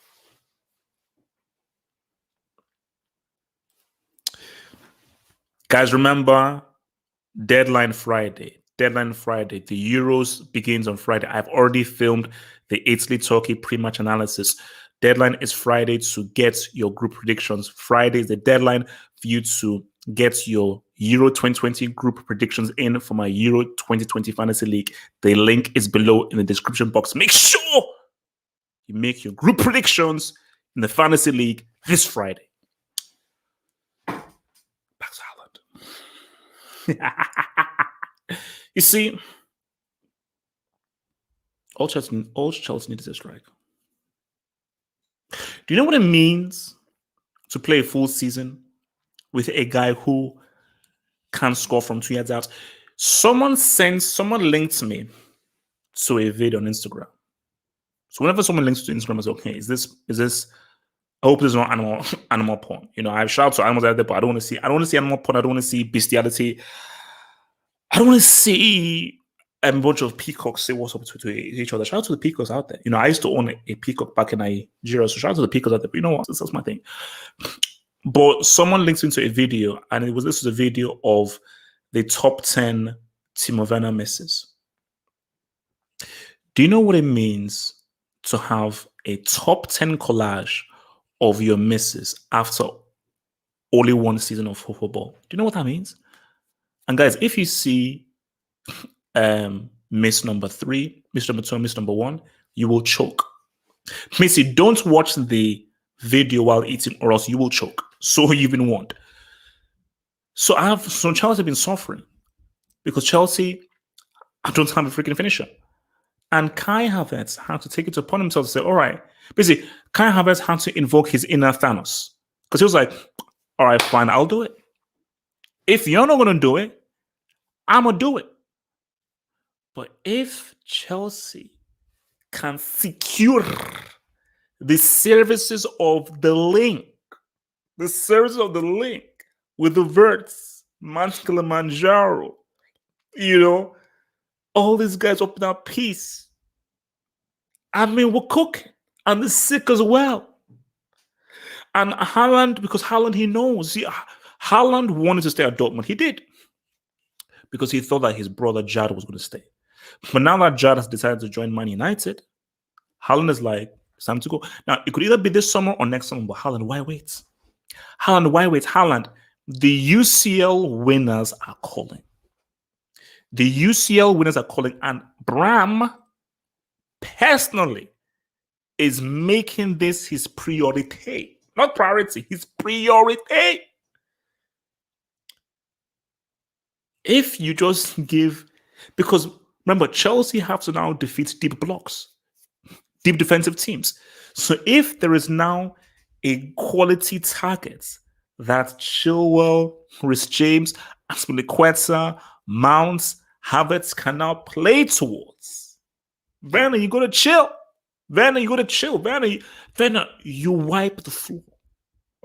Guys, remember Deadline Friday. Deadline Friday. The Euros begins on Friday. I've already filmed the Italy-Turkey pre-match analysis. Deadline is Friday to get your group predictions. Friday is the deadline for you to get your Euro 2020 group predictions in for my Euro 2020 Fantasy League. The link is below in the description box. Make sure you make your group predictions in the Fantasy League this Friday. Back to Haaland. You see, all Chelsea needs is a strike. Do you know what it means to play a full season with a guy who can score from 2 yards out? Someone linked me to a video on Instagram. So whenever someone links to Instagram, I say, okay, is this? I hope there's not animal porn. You know, I've shouted to animals out there, but I don't want to see animal porn. I don't want to see bestiality. I don't want to see a bunch of peacocks say what's up to each other. Shout out to the peacocks out there. You know, I used to own a peacock back in Nigeria, so shout out to the peacocks out there. But you know what? That's my thing. But someone linked into a video, and this was a video of the top 10 Timo Werner misses. Do you know what it means to have a top 10 collage of your misses after only one season of football? Do you know what that means? And guys, if you see miss number 3, miss number 2, miss number 1, you will choke. Missy, don't watch the video while eating, or else you will choke. So you've been warned. So Chelsea have been suffering because Chelsea don't have a freaking finisher. And Kai Havertz had to take it upon himself to say, all right, basically, Kai Havertz had to invoke his inner Thanos. Because he was like, all right, fine, I'll do it. If you're not going to do it, I'm going to do it. But if Chelsea can secure the services of the link with the Verts, Mount Kilimanjaro, you know, all these guys up in that piece. I mean, we're cooking. And the sick as well. And Haaland, because Haaland, he knows. Haaland wanted to stay at Dortmund. He did. Because he thought that his brother Jad was going to stay. But now that Jad has decided to join Man United, Haaland is like, it's time to go. Now, it could either be this summer or next summer, but Haaland, why wait? Haaland, the UCL winners are calling. The UCL winners are calling, and Bram personally is making this his priority. Not priority, his priority. If you just give, because remember, Chelsea have to now defeat deep blocks, deep defensive teams. So if there is now a quality target that Chilwell, Rhys James, Aspilicueta, Mount, Havertz can now play towards, Werner, you got to chill. Werner, you wipe the floor.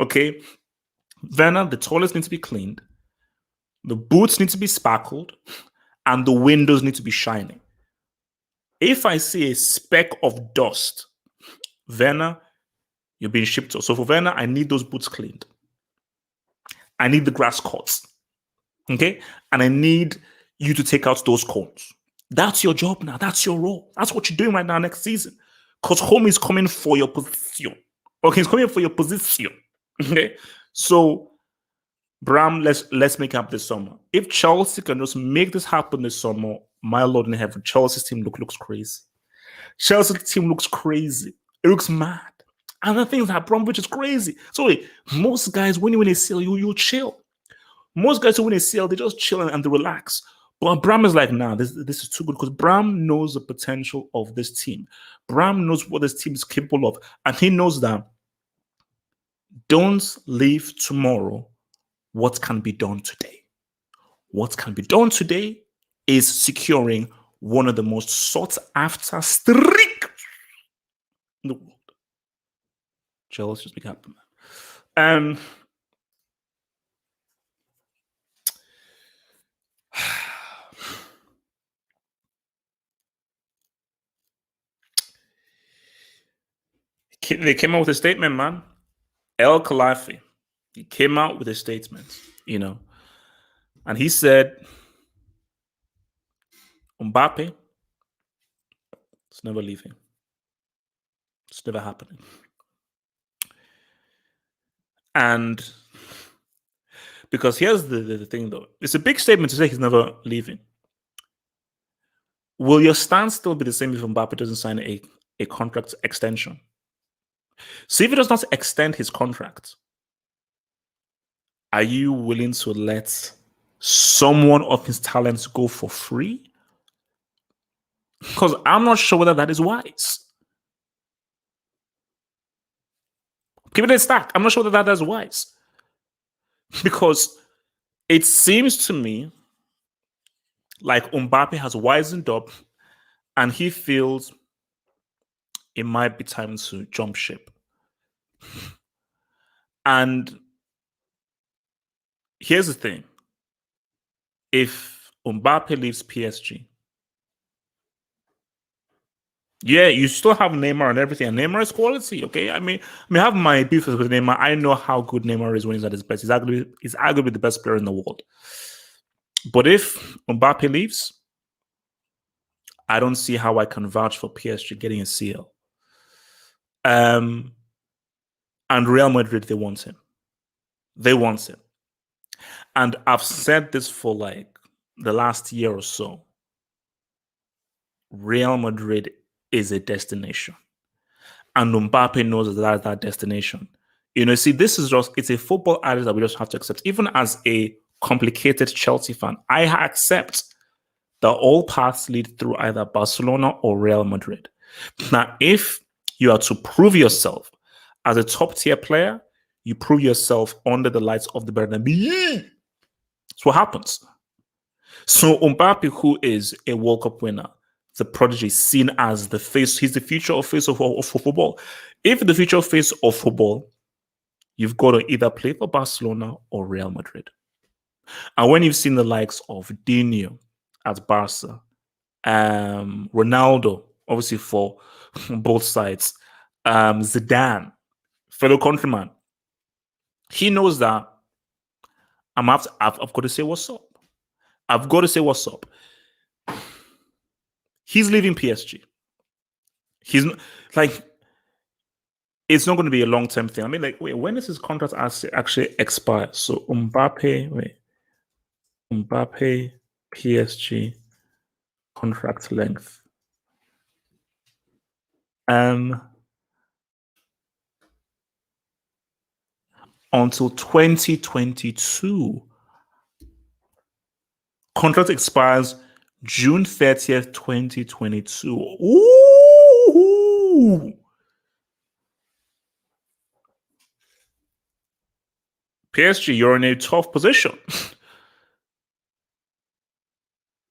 Okay? Werner, the toilets need to be cleaned. The boots need to be sparkled. And the windows need to be shining. If I see a speck of dust, Werner, You're being shipped to. So for Werner, I need those boots cleaned. I need the grass cuts. Okay? And I need you to take out those cones. That's your job now. That's your role. That's what you're doing right now next season. Because home is coming for your position. Okay, it's coming for your position. Okay? So Bram, let's make up this summer. If Chelsea can just make this happen this summer, my Lord in heaven, Chelsea's team looks crazy. Chelsea's team looks crazy. It looks mad. And the thing is that Bromwich is crazy. So most guys, when you win a sale, you chill. Most guys who win a sale, they just chill and they relax. But Bram is like, nah, this is too good because Bram knows the potential of this team. Bram knows what this team is capable of. And he knows that don't leave tomorrow what can be done today. What can be done today is securing one of the most sought after streak in the world. Chelsea just became man. They came out with a statement, man. El Khalifi, he came out with a statement, and he said, Mbappe, it's never leaving. It's never happening. And because here's the thing, though. It's a big statement to say he's never leaving. Will your stance still be the same if Mbappe doesn't sign a contract extension? So if he does not extend his contract, are you willing to let someone of his talents go for free? Because I'm not sure whether that is wise. Give it a stack. I'm not sure whether that is wise. Because it seems to me like Mbappe has wisened up and he feels it might be time to jump ship. And here's the thing. If Mbappe leaves PSG, yeah, you still have Neymar and everything. And Neymar is quality, okay? I mean, I have my beef with Neymar. I know how good Neymar is when he's at his best. He's arguably the best player in the world. But if Mbappe leaves, I don't see how I can vouch for PSG getting a CL. And Real Madrid, they want him. They want him. And I've said this for like the last year or so. Real Madrid is a destination. And Mbappe knows that destination. See, this is it's a football adage that we just have to accept. Even as a complicated Chelsea fan, I accept that all paths lead through either Barcelona or Real Madrid. Now, if you are to prove yourself as a top-tier player, you prove yourself under the lights of the Bernabeu. That's what happens. So Mbappe, who is a World Cup winner, the prodigy, seen as the face, he's the future face of football. If the future face of football, you've got to either play for Barcelona or Real Madrid. And when you've seen the likes of Dino at Barca, Ronaldo, obviously for both sides, Zidane, fellow countryman, he knows that I've got to say what's up. I've got to say what's up. He's leaving PSG. He's like, it's not going to be a long-term thing. I mean, like, wait, when does his contract actually expire? So Mbappe, PSG contract length. Until 2022. Contract expires June 30th, 2022. Ooh! PSG, you're in a tough position.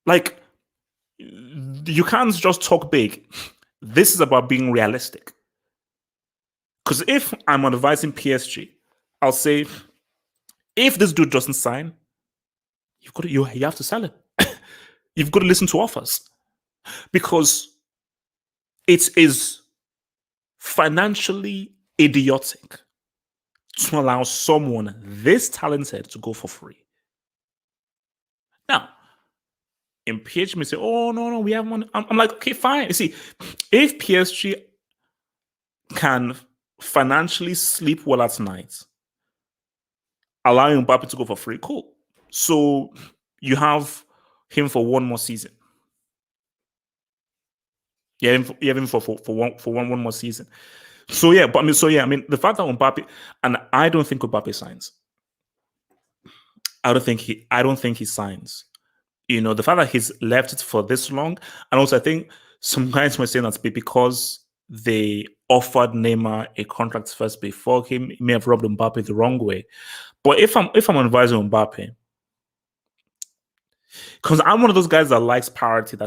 Like, you can't just talk big. This is about being realistic. Because if I'm advising PSG, I'll say, if this dude doesn't sign, you have to sell him. You've got to listen to offers. Because it is financially idiotic to allow someone this talented to go for free. Now, in PSG, may say, "Oh no, we have money." I'm like, okay, fine. You see, if PSG can financially sleep well at night, allowing Mbappe to go for free, cool. So you have him for one more season. You have him for one more season. So yeah, but I mean, the fact that Mbappe, and I don't think Mbappe signs. I don't think he signs. You know, the fact that he's left it for this long, and also I think some guys were saying that's because they offered Neymar a contract first before him. He may have rubbed Mbappe the wrong way. But if I'm advising Mbappe, because I'm one of those guys that likes parity.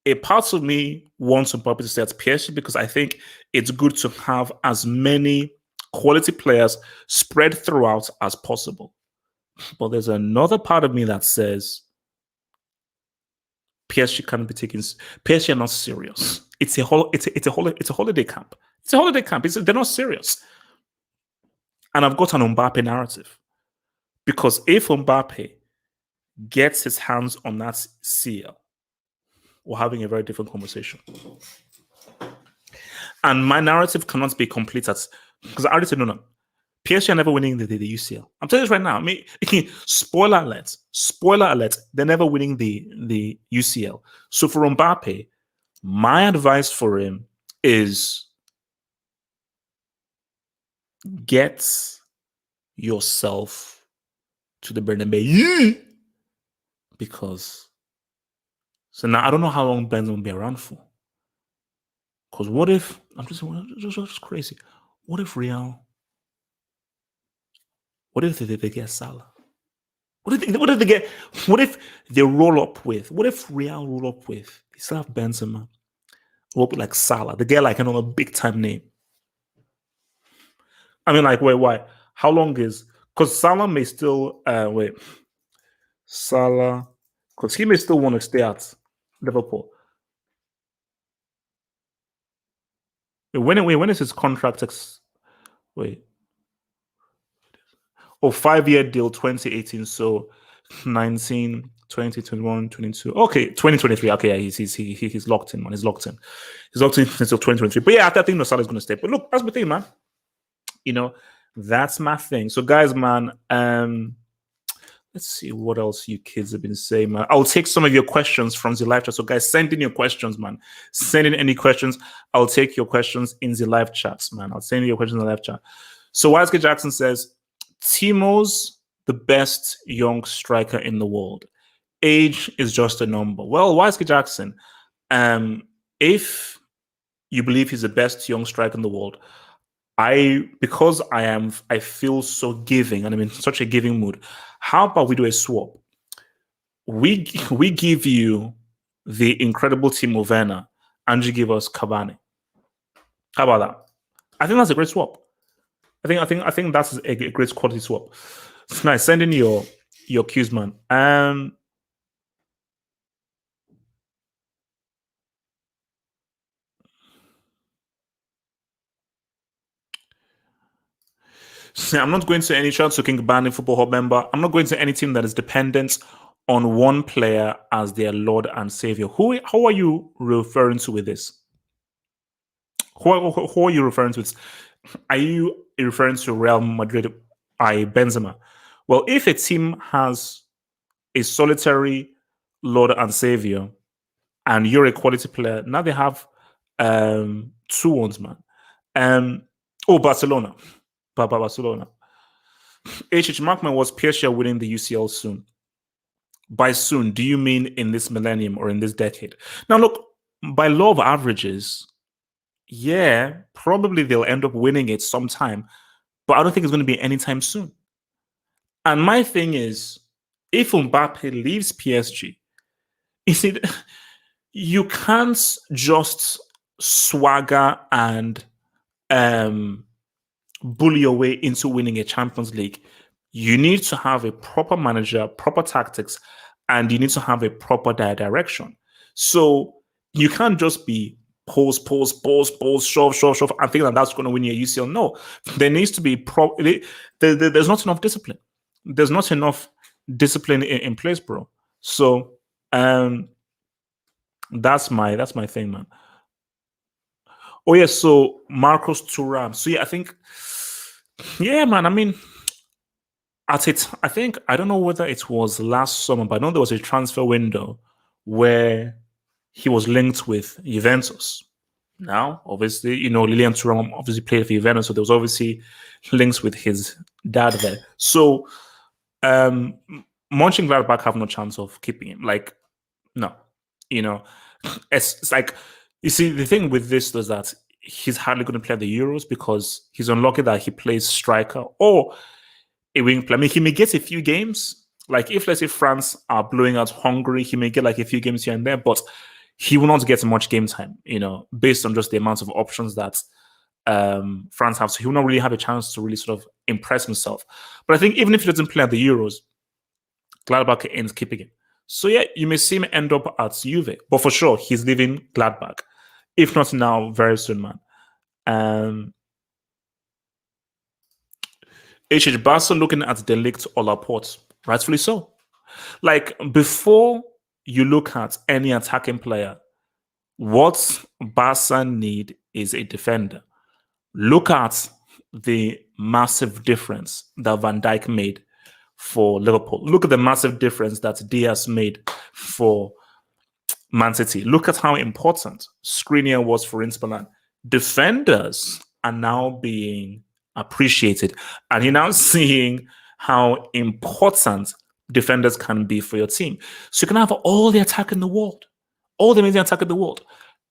A part of me wants Mbappe to stay at PSG because I think it's good to have as many quality players spread throughout as possible. But there's another part of me that says PSG can't be taken. PSG are not serious. It's a holiday camp. It's a holiday camp. They're not serious. And I've got an Mbappe narrative because if Mbappe gets his hands on that CL, we're having a very different conversation. And my narrative cannot be complete because I already said no. PSG are never winning the UCL. I'm telling you this right now. I mean, spoiler alert, they're never winning the UCL. So for Mbappe, my advice for him is get yourself to the Bernabeu. Because so now I don't know how long Benzema will be around for. Because what if I'm just crazy? What if Real? What if they get Salah? What if they get? What if they roll up with? What if Real roll up with? They still have Benzema. Roll up with like Salah. They get like another big time name. I mean, like, wait, why? How long is? Because Salah may still wait. Salah, because he may still want to stay at Liverpool. When is his contract? Wait. Oh, 5-year deal, 2018. So 19, 20, 21, 22. Okay, 2023. Okay, yeah, he's locked in, man. He's locked in. He's locked in until 2023. But yeah, I think Salah's going to stay. But look, that's my thing, man. You know, that's my thing. So, guys, man, let's see what else you kids have been saying, man. I'll take some of your questions from the live chat. So, guys, send in your questions, man. Send in any questions. I'll take your questions in the live chats, man. I'll send you your questions in the live chat. So, Wisegate Jackson says, Timo's the best young striker in the world. Age is just a number. Well, Wisegate Jackson, if you believe he's the best young striker in the world, I feel so giving and I'm in such a giving mood. How about we do a swap? We give you the incredible Timo Werner and you give us Cavani. How about that? I think that's a great swap. I think that's a great quality swap. It's nice. Send in your cues, man. I'm not going to any chance looking banning football hub member. I'm not going to any team that is dependent on one player as their Lord and Savior. Who are you referring to with this? Who are you referring to? Are you referring to Real Madrid? Benzema. Well, if a team has a solitary Lord and Savior, and you're a quality player, now they have two ones, man. Barcelona. Barcelona. H.H. Markman was PSG winning the UCL soon. By soon, do you mean in this millennium or in this decade? Now, look, by law of averages, yeah, probably they'll end up winning it sometime, but I don't think it's going to be anytime soon. And my thing is, if Mbappe leaves PSG, you can't just swagger and bully your way into winning a Champions League. You need to have a proper manager, proper tactics, and you need to have a proper direction. So you can't just be shove, and think that that's going to win you a UCL. No, there needs to be there's not enough discipline. There's not enough discipline in place, bro. So that's my thing, man. Oh yeah, so Marcos Thuram. So yeah, I think, yeah, man. I mean, at it, I think I don't know whether it was last summer, but I know there was a transfer window where he was linked with Juventus. Now, obviously, Lilian Thuram obviously played for Juventus, so there was obviously links with his dad there. So, Mönchengladbach have no chance of keeping him. Like, no, it's like, you see, the thing with this is that he's hardly going to play the Euros because he's unlucky that he plays striker or a wing player. I mean, he may get a few games. Like, if let's say France are blowing out Hungary, he may get like a few games here and there, but he will not get much game time, based on just the amount of options that France have. So he will not really have a chance to really sort of impress himself. But I think even if he doesn't play at the Euros, Gladbach ends keeping him. So yeah, you may see him end up at Juve, but for sure he's leaving Gladbach. If not now, very soon, man. HH Barca looking at De Ligt or Laporte, rightfully so. Like, before you look at any attacking player, what Barca need is a defender. Look at the massive difference that Van Dijk made for Liverpool. Look at the massive difference that Diaz made for Man City. Look at how important Skriniar was for Inter Milan. Defenders are now being appreciated, and you're now seeing how important defenders can be for your team. So you can have all the attack in the world, all the amazing attack in the world.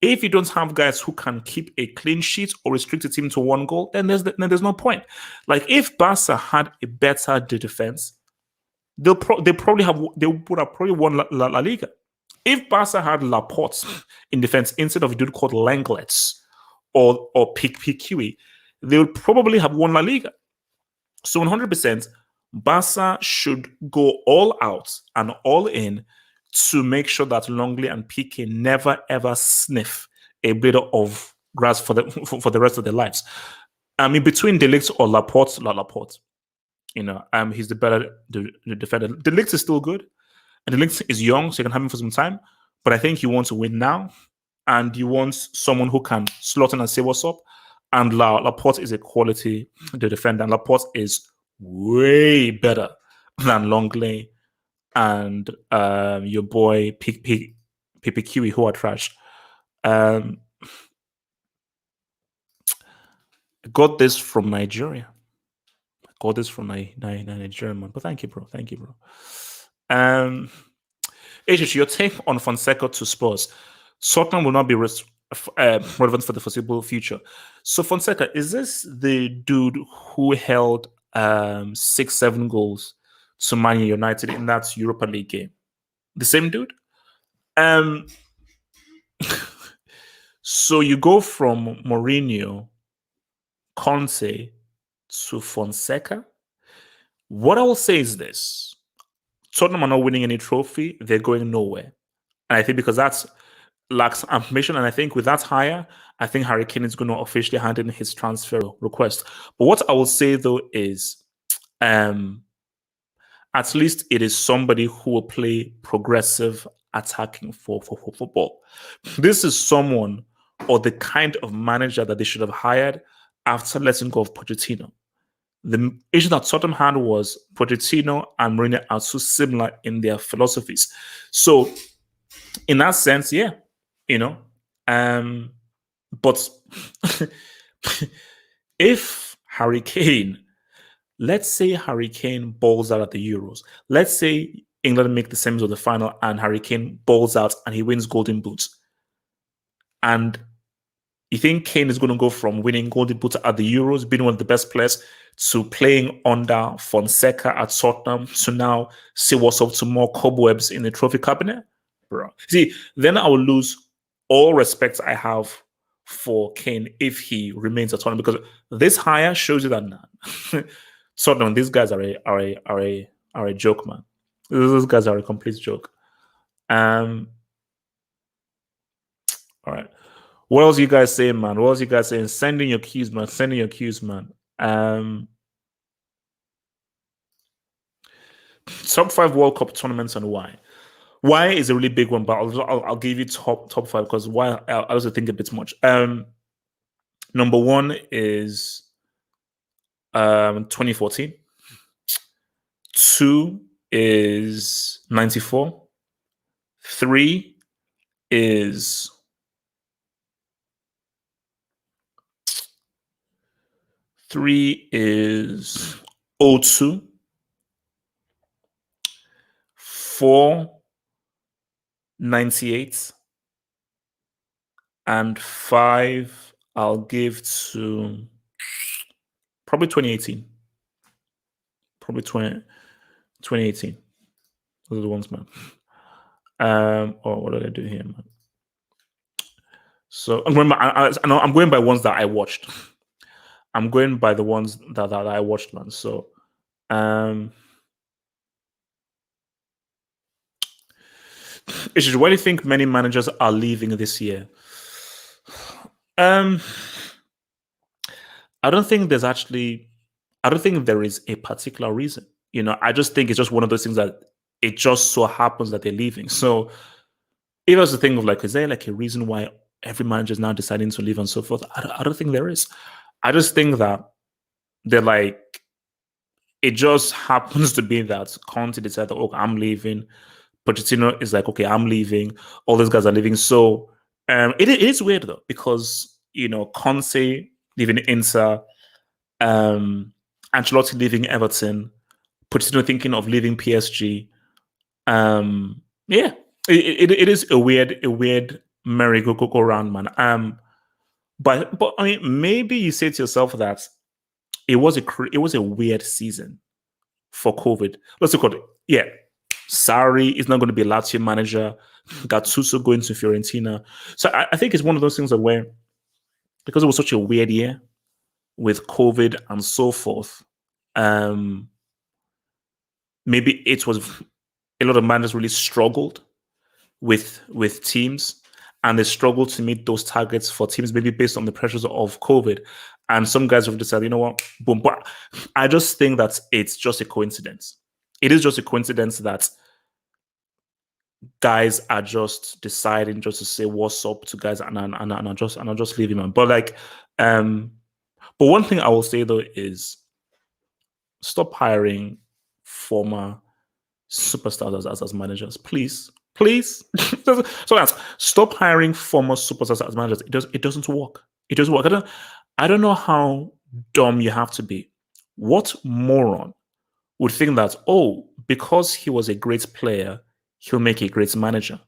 If you don't have guys who can keep a clean sheet or restrict a team to one goal, then there's no point. Like, if Barca had a better defense, they would have probably won La Liga. If Barca had Laporte in defense instead of a dude called Langlets or Piqué, they would probably have won La Liga. So 100%, Barca should go all out and all in to make sure that Longley and Piqué never ever sniff a blade of grass for the rest of their lives. I mean, between De Ligt or Laporte, he's the better defender. De Ligt is still good, and De Ligt is young, so you can have him for some time. But I think you want to win now, and you want someone who can slot in and say what's up. And Laporte is a quality defender, and Laporte is way better than Longley and your boy Piqué, who are trash. I got this from Nigeria. Nigerian man. But thank you, bro. HH, your take on Fonseca to Spurs. Tottenham will not be relevant for the foreseeable future. So Fonseca, is this the dude who held 6-7 goals to Man United in that Europa League game? The same dude? So you go from Mourinho, Conte to Fonseca. What I will say is this: Tottenham are not winning any trophy. They're going nowhere. And I think because that's lacks information, and I think with that hire, I think Harry Kane is going to officially hand in his transfer request. But what I will say though is, at least it is somebody who will play progressive attacking for football. This is someone or the kind of manager that they should have hired after letting go of Pochettino. The issue that Tottenham had was Pochettino and Mourinho are so similar in their philosophies. So in that sense, yeah, but if Harry Kane, let's say Harry Kane balls out at the Euros, let's say England make the semis of the final and Harry Kane balls out and he wins Golden Boots, and you think Kane is going to go from winning Golden Boots at the Euros, being one of the best players, to playing under Fonseca at Tottenham, to now see what's up to more cobwebs in the trophy cabinet? Bro. See, then I will lose all respect I have for Kane if he remains at Tottenham, because this hire shows you that Tottenham, these guys are a joke, man. Those guys are a complete joke. All right. What else you guys saying, man? What else you guys saying? Sending your cues, man. Sending your cues, man. Top 5 World Cup tournaments and why? Why is a really big one, but I'll give you top 5 because why I also think a bit much. Number 1 is 2014. 2 is 94. 3 is 02. 4, 98. And 5, I'll give to probably 2018. Probably 2018. Those are the ones, man. What did I do here, man? So I'm going by ones that I watched. I'm going by the ones that I watched, man. So, why do you think many managers are leaving this year? I don't think there is a particular reason. I just think it's just one of those things that it just so happens that they're leaving. So if I was to think of is there like a reason why every manager is now deciding to leave and so forth? I don't think there is. I just think that they're it just happens to be that Conte decided, okay, I'm leaving. Pochettino is like, okay, I'm leaving. All these guys are leaving. So it is weird though, because Conte leaving Inter, Ancelotti leaving Everton, Pochettino thinking of leaving PSG. Yeah, it is a weird merry-go-round, man. But I mean, maybe you say to yourself that it was a weird season for COVID. Let's look at it. Yeah, Sarri is not going to be a Lazio manager. Gattuso going to Fiorentina. So I think it's one of those things where, because it was such a weird year with COVID and so forth, maybe it was a lot of managers really struggled with teams, and they struggled to meet those targets for teams, maybe based on the pressures of COVID. And some guys have decided, you know what, boom. But I just think that it's just a coincidence. It is just a coincidence that guys are just deciding just to say what's up to guys and I just leave him on. But but one thing I will say though is stop hiring former superstars as managers, please. So that's stop hiring former superstars as managers. It doesn't work. It doesn't work. I don't know how dumb you have to be. What moron would think that, oh, because he was a great player, he'll make a great manager?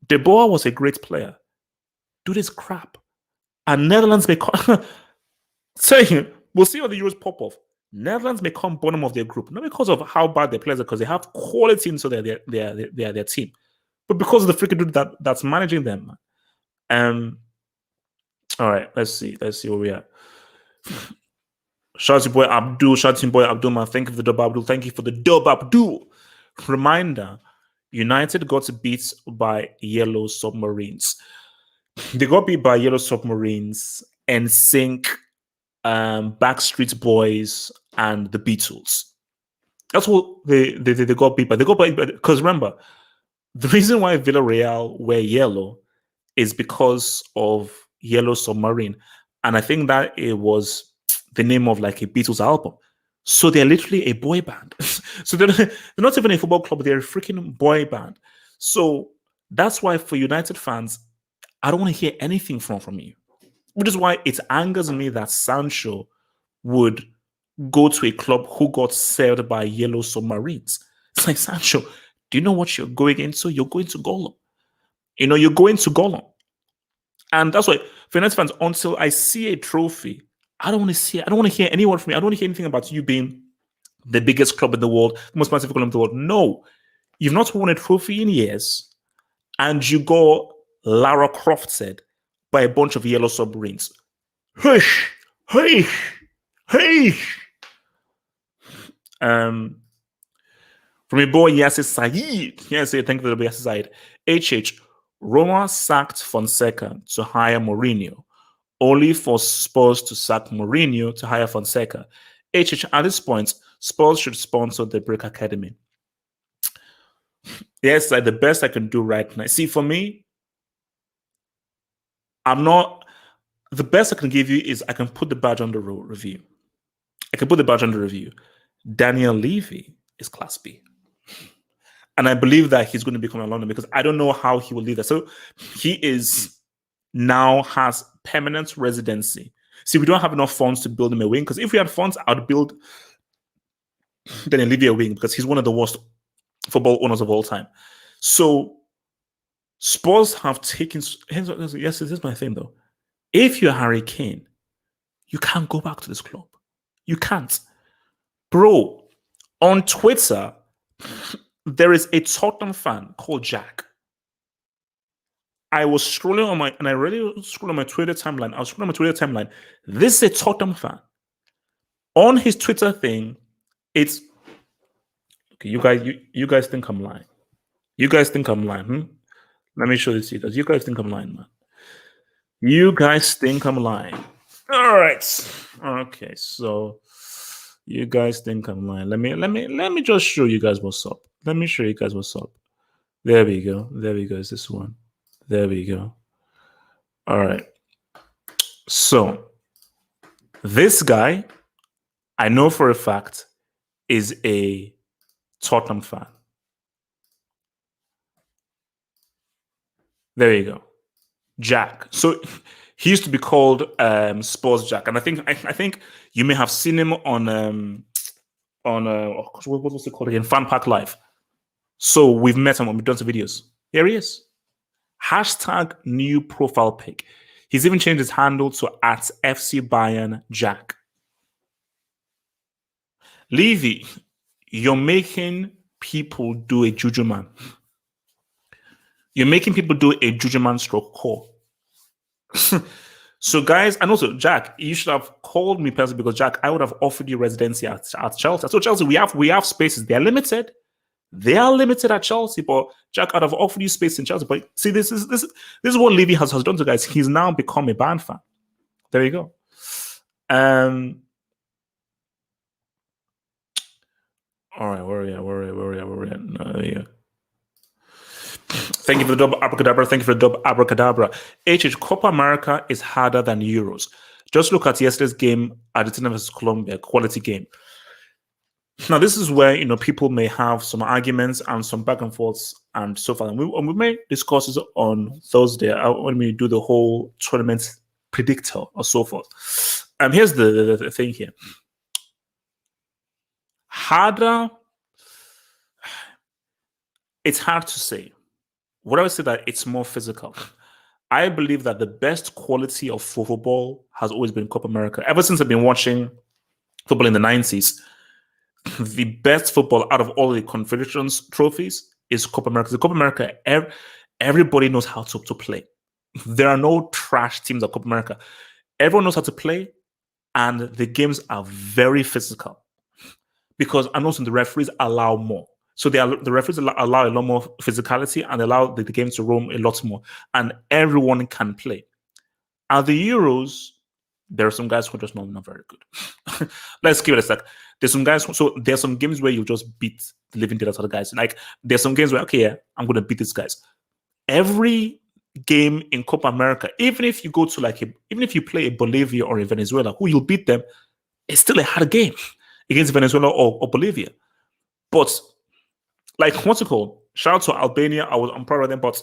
De Boer was a great player. Dude is crap. And Netherlands may come. Saying, we'll see how the Euros pop off. Netherlands may come bottom of their group, not because of how bad their players are, because they have quality into their team, but because of the freaking dude that's managing them. All right, let's see where we are. Shout out to boy Abdul. Shout out to boy Abdul, man. Thank you for the dub, Abdul. Thank you for the dub, Abdul. Reminder: United got beat by Yellow Submarines. They got beat by Yellow Submarines and Sync, Backstreet Boys, and the Beatles. That's what they got beat by. They got beat because remember, the reason why Villarreal wear yellow is because of Yellow Submarine, and I think that it was the name of like a Beatles album. So they're literally a boy band. So they're not even a football club; they're a freaking boy band. So that's why for United fans, I don't want to hear anything from you. Which is why it angers me that Sancho would go to a club who got served by Yellow Submarines. It's like, Sancho, do you know what you're going into? You're going to Gollum. You're going to Gollum. And that's why, for United fans, until I see a trophy, I don't want to see it. I don't want to hear anyone from you. I don't want to hear anything about you being the biggest club in the world, the most massive club in the world. No, you've not won a trophy in years, and you go Lara Croft said by a bunch of Yellow Submarines. Hush, hush, hush. From your boy Yasser Saeed. Yes, thank you for the Yasser Saeed. HH, Roma sacked Fonseca to hire Mourinho, only for Spurs to sack Mourinho to hire Fonseca. At this point, Spurs should sponsor the Brick Academy. Yes, like the best I can do right now. See, for me, I'm not. The best I can give you is I can put the badge on the review. I can put the badge on the review. Daniel Levy is Class B. And I believe that he's going to become a London because I don't know how he will leave that. So he is now has permanent residency. See, we don't have enough funds to build him a wing because if we had funds, I'd build Daniel Levy a wing because he's one of the worst football owners of all time. So Spurs have taken. Yes, this is my thing though. If you're Harry Kane, you can't go back to this club. You can't. Bro, on Twitter, there is a Tottenham fan called Jack. I was scrolling on my, and I really scrolled on my Twitter timeline. I was scrolling on my Twitter timeline. This is a Tottenham fan. On his Twitter thing, it's okay. You guys think I'm lying. You guys think I'm lying. Let me show this to you guys. You guys think I'm lying, man. You guys think I'm lying. All right. Okay, so you guys think I'm lying. Let me just show you guys what's up. Let me show you guys what's up. There we go. There we go. Is this one? There we go. All right. So this guy, I know for a fact, is a Tottenham fan. There you go. Jack. So he used to be called Spurs Jack, and I think you may have seen him on what was it called again? Fan Park Live. So we've met him and we've done some videos. Here he is. Hashtag new profile pic. He's even changed his handle to @FC Bayern Jack. Levy, you're making people do a juju man. You're making people do a juju man stroke call. So guys, and also Jack, you should have called me personally because Jack, I would have offered you residency at Chelsea. So Chelsea, we have spaces. They're limited. They are limited at Chelsea, but Jack, I'd have offered you space in Chelsea. But see, this is what Levy has done to guys. He's now become a Bayern fan. There you go. All right, where are we at? No, there you go. Thank you for the double abracadabra. Thank you for the double abracadabra. Copa America is harder than Euros. Just look at yesterday's game, Argentina versus Colombia, quality game. Now, this is where people may have some arguments and some back and forths and so forth. And we may discuss this on Thursday when we do the whole tournament predictor or so forth. Here's the thing here. Harder. It's hard to say. What I would say that it's more physical. I believe that the best quality of football has always been Copa America. Ever since I've been watching football in the 90s, the best football out of all the Confederations trophies is Copa America. The Copa America, everybody knows how to play. There are no trash teams at Copa America. Everyone knows how to play, and the games are very physical. Because, and also the referees allow more. So the referees allow a lot more physicality and allow the game to roam a lot more. And everyone can play. At the Euros, there are some guys who are just not very good. Let's give it a sec. There's some guys, so there's some games where you just beat the living daylights out of the guys. Like there's some games where, okay, yeah, I'm going to beat these guys. Every game in Copa America, even if you go to even if you play a Bolivia or a Venezuela, who you'll beat them, it's still a hard game against Venezuela or Bolivia. But what's it called? Shout out to Albania. I'm proud of them, but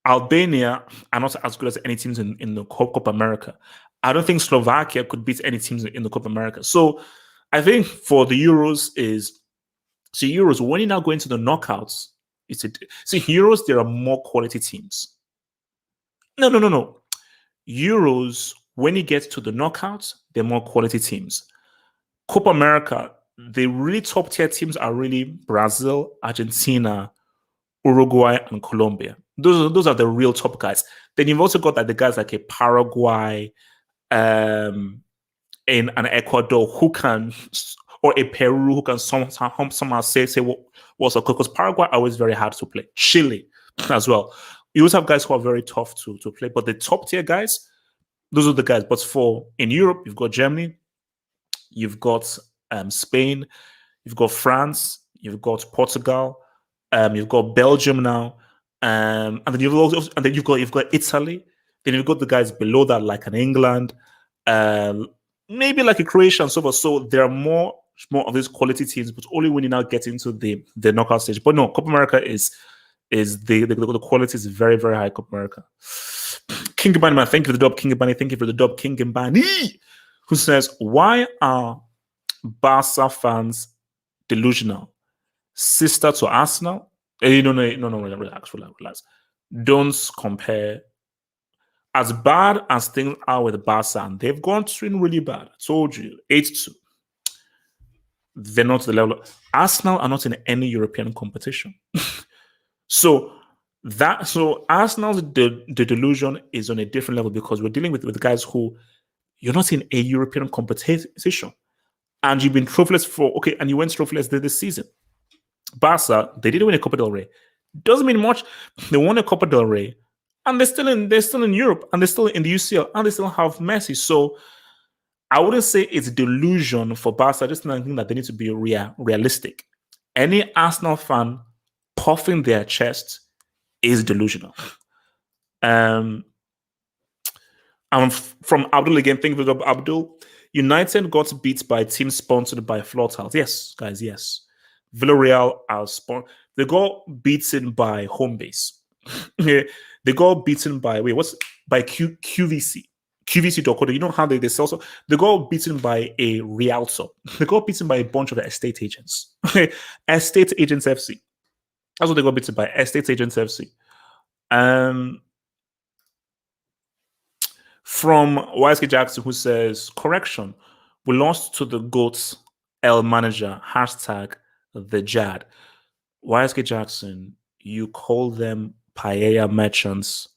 Albania are not as good as any teams in the Copa America. I don't think Slovakia could beat any teams in the Copa America. So I think for the Euros when you now go into the knockouts, Euros, there are more quality teams. No. Euros, when you get to the knockouts, they're more quality teams. Copa America, the really top tier teams are really Brazil, Argentina, Uruguay, and Colombia. Those are the real top guys. Then you've also got the guys like a Paraguay, in an Ecuador or a Peru who can somehow say what's up, because Paraguay are always very hard to play. Chile, as well. You also have guys who are very tough to play, but the top tier guys, those are the guys. But for in Europe, you've got Germany, you've got Spain, you've got France, you've got Portugal, you've got Belgium now, and then you've got Italy. Then you've got the guys below that, like an England, maybe like a Croatia and so forth. So there are more of these quality teams, but only when you now get into the knockout stage. But no, Copa America is the quality is very, very high. Copa America. King Gabani, man, thank you for the dub. King Gabani, thank you for the dub. King Gabani, who says, why are Barca fans delusional? Sister to Arsenal? No, relax. Don't compare. As bad as things are with Barca, and they've gone through really bad. I told you, 8-2. They're not to the level. Arsenal are not in any European competition. So Arsenal's the delusion is on a different level because we're dealing with guys who you're not in a European competition. And you've been trophyless and you went trophyless this season. Barca, they didn't win a Copa del Rey. Doesn't mean much. They won a Copa del Rey, and they're still in Europe, and they're still in the UCL, and they still have Messi. So I wouldn't say it's delusion for Barca. Just think that they need to be realistic. Any Arsenal fan puffing their chest is delusional. I'm from Abdul again. Thank you for Abdul. United got beat by a team sponsored by floor tiles. Yes, guys, yes. Villarreal are they got beaten by Homebase. They got beaten by QVC. QVC.co. You know how they sell so they got beaten by a Rialto. They got beaten by a bunch of estate agents. Estate Agents FC. That's what they got beaten by. Estate Agents FC. From YSK Jackson, who says, correction, we lost to the GOATs L manager, hashtag the Jad. YSK Jackson, you call them paella merchants,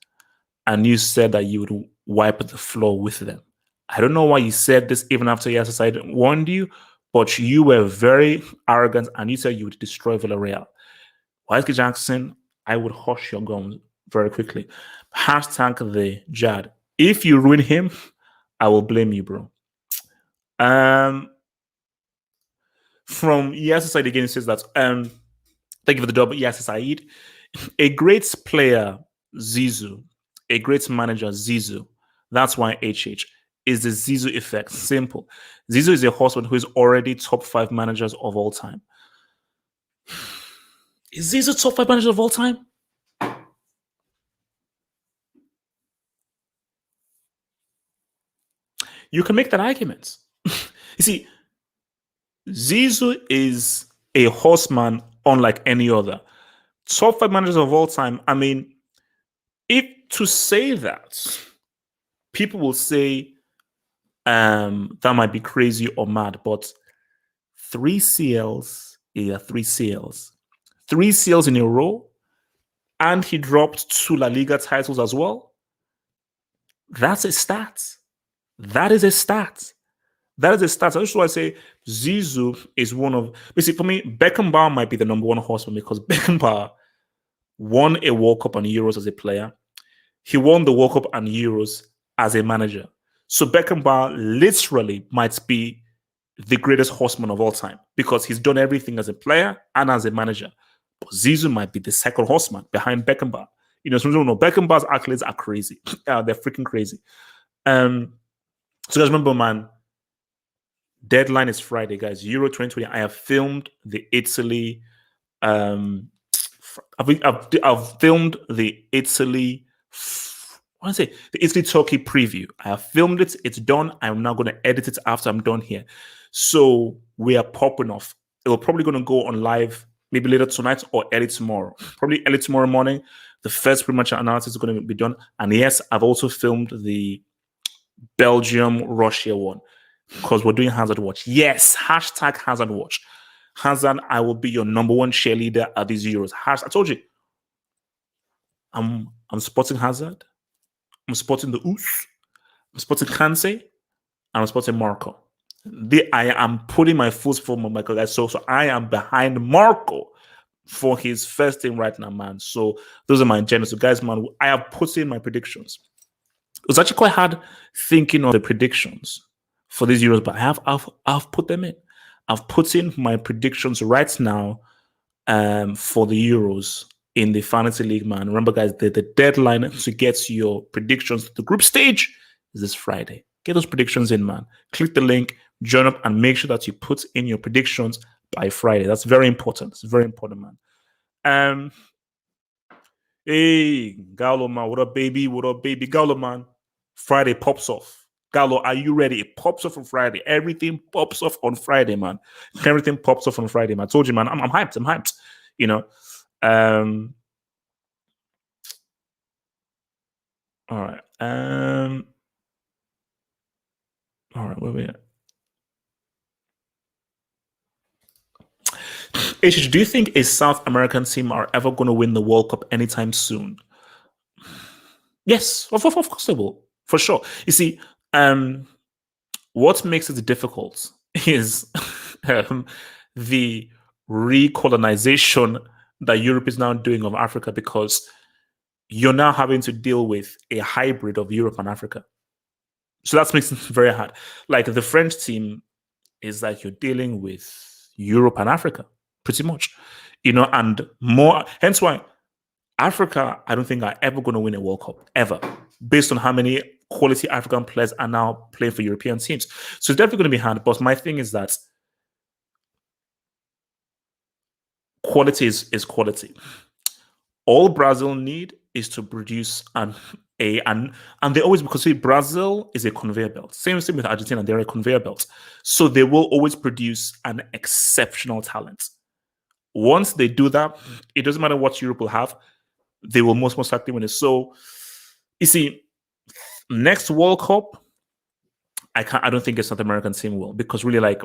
and you said that you would wipe the floor with them. I don't know why you said this even after YSK warned you, but you were very arrogant and you said you would destroy Villarreal. YSK Jackson, I would hush your gums very quickly. Hashtag the Jad. If you ruin him, I will blame you, bro. From Yes Said again says that thank you for the dub, Yes Said. A great player, Zizou, a great manager, Zizou. That's why HH is the Zizou effect. Simple. Zizou is a horseman who is already top 5 managers of all time. Is Zizou top 5 manager of all time? You can make that argument. You see, Zizou is a horseman unlike any other. Top 5 managers of all time. I mean, if to say that, people will say that might be crazy or mad, but 3 CLs, 3 CLs. 3 CLs in a row, and he dropped 2 La Liga titles as well. That's a stat. That is a stat. That is a stat. That's why I say Zizou is one of. Basically, for me, Beckenbauer might be the number 1 horseman because Beckenbauer won a World Cup and Euros as a player. He won the World Cup and Euros as a manager. So Beckenbauer literally might be the greatest horseman of all time because he's done everything as a player and as a manager. But Zizou might be the second horseman behind Beckenbauer. You know, some people know Beckenbauer's accolades are crazy. They're freaking crazy. So guys, remember, man, deadline is Friday, guys. Euro 2020. I have filmed the Italy. I've filmed the Italy. I want to say the Italy Turkey preview. I have filmed it. It's done. I'm now going to edit it after I'm done here. So we are popping off. It will probably going to go on live maybe later tonight or early tomorrow. Probably early tomorrow morning. The first pre-match analysis is going to be done. And yes, I've also filmed the Belgium-Russia one because we're doing Hazard Watch. Yes, hashtag Hazard Watch. Hazard, I will be your number 1 cheerleader at these Euros. I told you, I'm supporting Hazard. I'm supporting the Us. I'm supporting Kanse. And I'm supporting Marco. I am putting my foot forward, Michael. So I am behind Marco. for his first team right now, man. So those are my agendas. So guys, man, I have put in my predictions. It was actually quite hard thinking of the predictions for these Euros, but I've put them in. I've put in my predictions right now for the Euros in the Fantasy League, man. Remember, guys, the deadline to get your predictions to the group stage is this Friday. Get those predictions in, man. Click the link, join up, and make sure that you put in your predictions by Friday. That's very important. It's very important, man. Hey, Gallo, man. What up, baby? What up, baby? Gallo, man. Friday pops off. Gallo, are you ready? It pops off on Friday. Everything pops off on Friday, man. Everything pops off on Friday, man. I told you, man. I'm hyped. I'm hyped. You know. All right. All right. Where we at? HH, do you think a South American team are ever going to win the World Cup anytime soon? Yes, of course they will, for sure. You see, what makes it difficult is the recolonization that Europe is now doing of Africa, because you're now having to deal with a hybrid of Europe and Africa. So that makes it very hard. Like the French team is like you're dealing with Europe and Africa, pretty much, and more. Hence why Africa, I don't think, are ever going to win a World Cup, ever, based on how many quality African players are now playing for European teams. So it's definitely going to be hard. But my thing is that quality is quality. All Brazil need is to produce and they always, because see, Brazil is a conveyor belt. Same with Argentina, they're a conveyor belt. So they will always produce an exceptional talent. Once they do that, it doesn't matter what Europe will have, they will most likely win it. So you see, next World Cup, I don't think a South American team will, because really, like,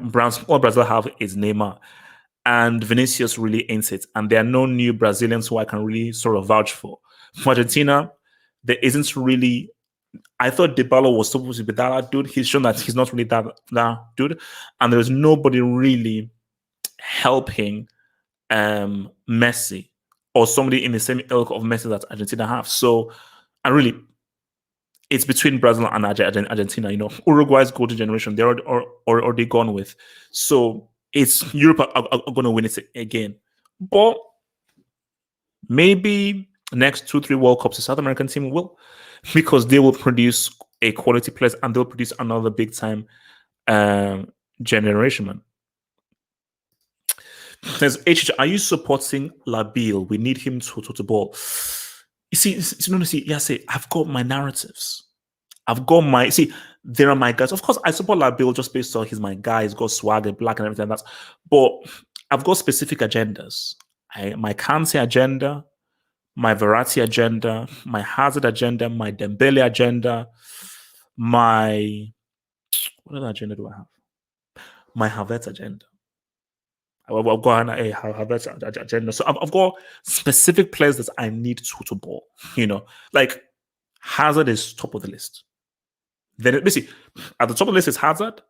all Brazil have is Neymar, and Vinicius really ain't it. And there are no new Brazilians who I can really sort of vouch for. For Argentina, there isn't really. I thought Dybala was supposed to be that dude. He's shown that he's not really that dude, and there's nobody really helping Messi or somebody in the same ilk of Messi that Argentina have. So, and really, it's between Brazil and Argentina. Uruguay's golden generation, they're already gone with. So it's Europe are going to win it again. But maybe next 2-3 World Cups, the South American team will, because they will produce a quality players and they'll produce another big time generation, man. Says, are you supporting Labille? We need him to ball. You see, I've got my narratives. There are my guys. Of course, I support Labille just based on he's my guy. He's got swagger, black and everything like that. But I've got specific agendas. My Kante agenda, my Verratti agenda, my Hazard agenda, my Dembele agenda, what other agenda do I have? My Havertz agenda. I've got a Havertz agenda. So I've got specific players that I need to ball. Like Hazard is top of the list. Then basically at the top of the list is Hazard.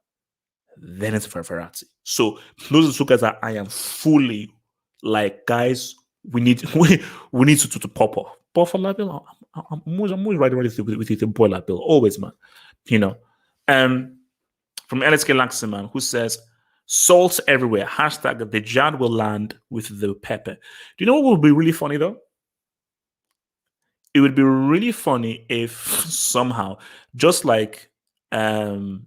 Then it's Verratti. So those are two guys that I am fully like, guys. We need to pop off. But for Labille, I'm always riding with the boy Labille, always, man. From LSK Laxon, man, who says, salt everywhere. Hashtag the Jad will land with the pepper. Do you know what would be really funny, though? It would be really funny if somehow, just like how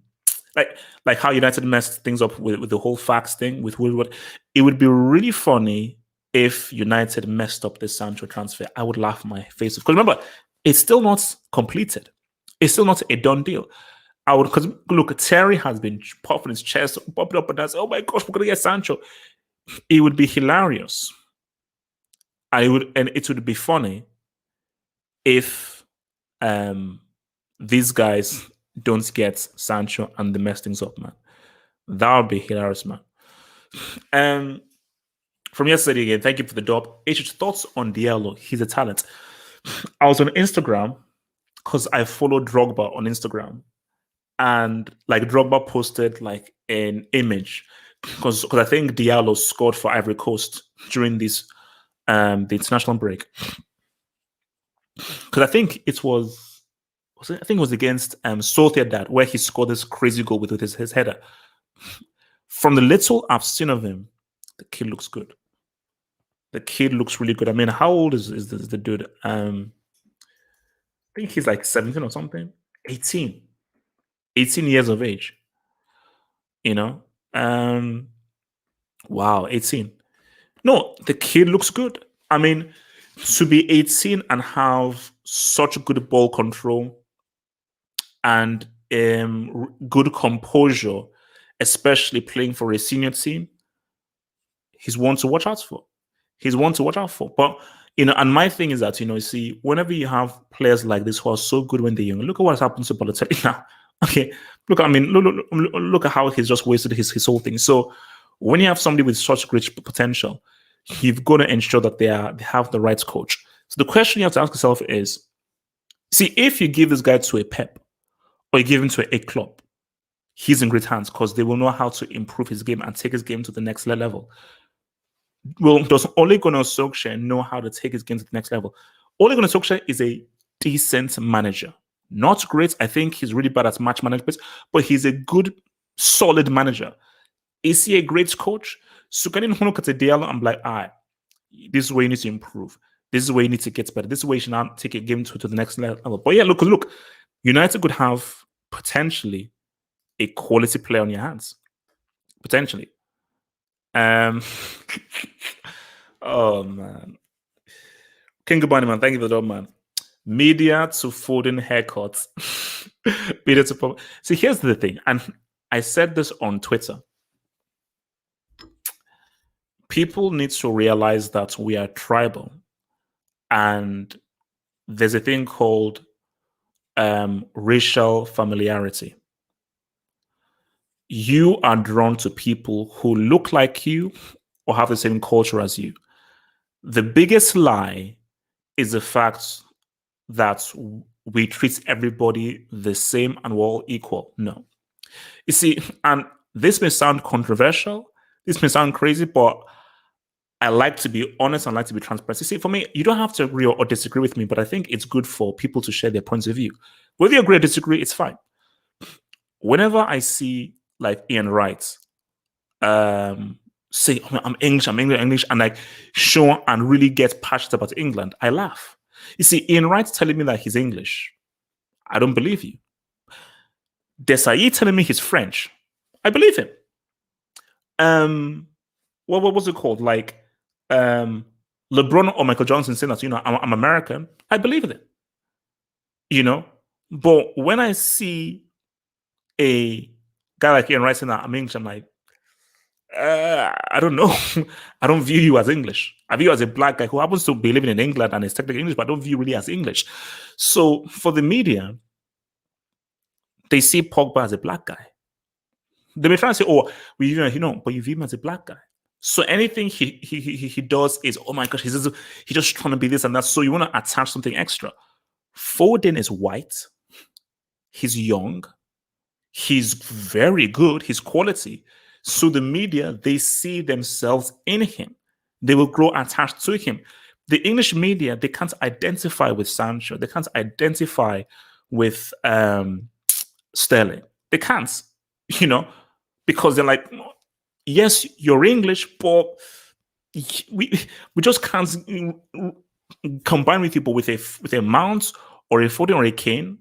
United messed things up with the whole fax thing with Woodward, it would be really funny if United messed up the Sancho transfer. I would laugh my face off. Because remember, it's still not completed. It's still not a done deal. Because look, Terry has been puffing his chest, popping up and down, oh my gosh, we're gonna get Sancho. It would be hilarious. And it would be funny if these guys don't get Sancho and they mess things up, man. That would be hilarious, man. From yesterday again, thank you for the dub. HH, thoughts on Diallo? He's a talent. I was on Instagram because I followed Drogba on Instagram, and like Drogba posted like an image because I think Diallo scored for Ivory Coast during this the international break, because I think it was against Sociedad where he scored this crazy goal with his header. From the little I've seen of him, the kid looks good. The kid looks really good. I mean, how old is the dude? I think he's like 17 or something. 18 years of age. You know? Wow, 18. No, the kid looks good. I mean, to be 18 and have such good ball control and good composure, especially playing for a senior team, he's one to watch out for. He's one to watch out for. But and my thing is that you see, whenever you have players like this who are so good when they're young, look at what's happened to Balotelli now. Okay, look, I mean, look at how he's just wasted his whole thing. So when you have somebody with such great potential, you've got to ensure that they have the right coach. So the question you have to ask yourself is, see, if you give this guy to a Pep or you give him to a club, he's in great hands because they will know how to improve his game and take his game to the next level. Well, does Ole Gunnar Solskjaer know how to take his game to the next level? Ole Gunnar Solskjaer is a decent manager. Not great. I think he's really bad at match management, but he's a good, solid manager. Is he a great coach? So can you look at the deal and be like, this is where you need to improve. This is where you need to get better. This is where you should now take a game to the next level. But yeah, look, United could have potentially a quality player on your hands. Potentially. Oh man. King Gabani, man, thank you for the job, man. Media to Foden haircuts. Media to See, here's the thing, and I said this on Twitter. People need to realize that we are tribal, and there's a thing called racial familiarity. You are drawn to people who look like you or have the same culture as you. The biggest lie is the fact that we treat everybody the same and we're all equal. No. You see, and this may sound controversial, this may sound crazy, but I like to be honest and like to be transparent. You see, for me, you don't have to agree or disagree with me, but I think it's good for people to share their points of view. Whether you agree or disagree, it's fine. Whenever I see like Ian Wright say, I'm English, and like show and really get passionate about England, I laugh. You see, Ian Wright telling me that he's English, I don't believe you. Desai telling me he's French, I believe him. What was it called? Like LeBron or Michael Johnson saying that, I'm American, I believe it. But when I see a guy like Ian Wright saying that I'm English, I'm like, I don't know. I don't view you as English. I view you as a black guy who happens to be living in England and is technically English, but I don't view you really as English. So for the media, they see Pogba as a black guy. They may try to say, but you view him as a black guy. So anything he does is, oh my gosh, he's just trying to be this and that. So you want to attach something extra. Foden is white. He's young. He's very good. He's quality. So the media, they see themselves in him. They will grow attached to him. The English media, they can't identify with Sancho. They can't identify with Sterling. They can't, because they're like, yes, you're English, but we just can't combine with you, but with a Mount or a Foden or a Kane.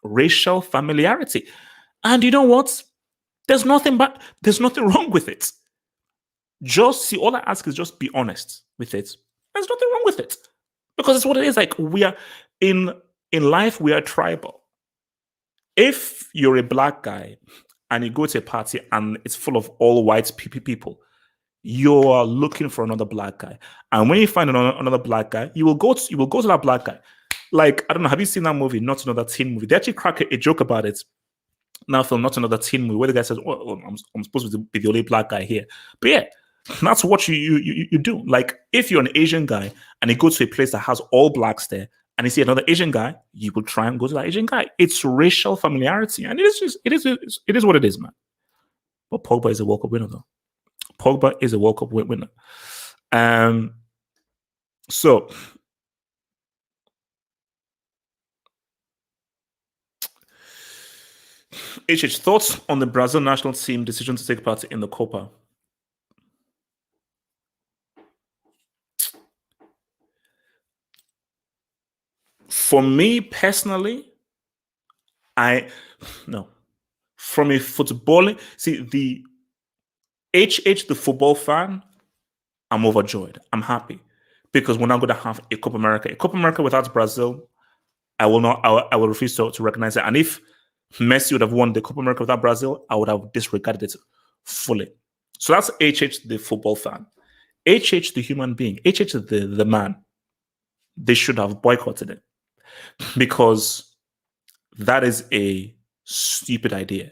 Racial familiarity. And you know what? There's nothing wrong with it. Just see, all I ask is just be honest with it. There's nothing wrong with it. Because it's what it is. Like, we are in life, we are tribal. If you're a black guy and you go to a party and it's full of all white people, you're looking for another black guy. And when you find another black guy, you will go to that black guy. Like, I don't know, have you seen that movie, Not Another Teen Movie? They actually crack a joke about it. Now film Not Another Teen Movie, where the guy says, I'm supposed to be the only black guy here. But yeah, that's what you do. Like, if you're an Asian guy and you go to a place that has all blacks there and you see another Asian guy, you will try and go to that Asian guy. It's racial familiarity, and it is what it is, man. But Pogba is a World Cup winner, though. Pogba is a World Cup winner. So, HH, thoughts on the Brazil national team decision to take part in the Copa? For me personally, I no. From a footballing, see the HH, the football fan, I'm overjoyed. I'm happy because we're not going to have a Copa America. A Copa America without Brazil, I will not. I will refuse to recognize it. And if Messi would have won the Copa America without Brazil, I would have disregarded it fully. So that's HH, the football fan. HH, the human being. HH, the man. They should have boycotted it because that is a stupid idea.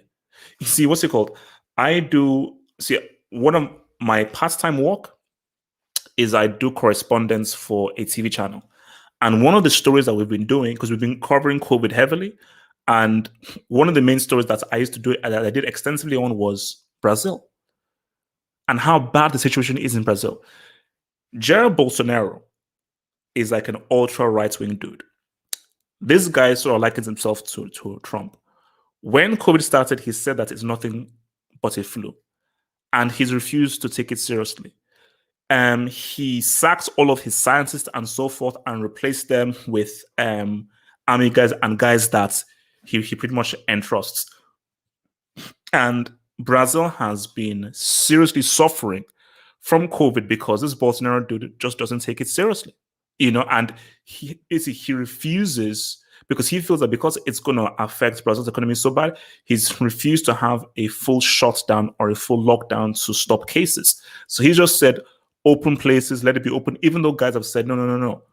You see, what's it called? I do see one of my pastime work is I do correspondence for a TV channel. And one of the stories that we've been doing, because we've been covering COVID heavily, and one of the main stories that I used to do, that I did extensively on, was Brazil and how bad the situation is in Brazil. Jair Bolsonaro is like an ultra right wing dude. This guy sort of likens himself to Trump. When COVID started, he said that it's nothing but a flu, and he's refused to take it seriously. He sacked all of his scientists and so forth and replaced them with army guys and guys that he pretty much entrusts. And Brazil has been seriously suffering from COVID because this Bolsonaro dude just doesn't take it seriously, and he refuses because he feels that because it's going to affect Brazil's economy so bad, he's refused to have a full shutdown or a full lockdown to stop cases. So he just said, open places, let it be open, even though guys have said, no, no, no, no.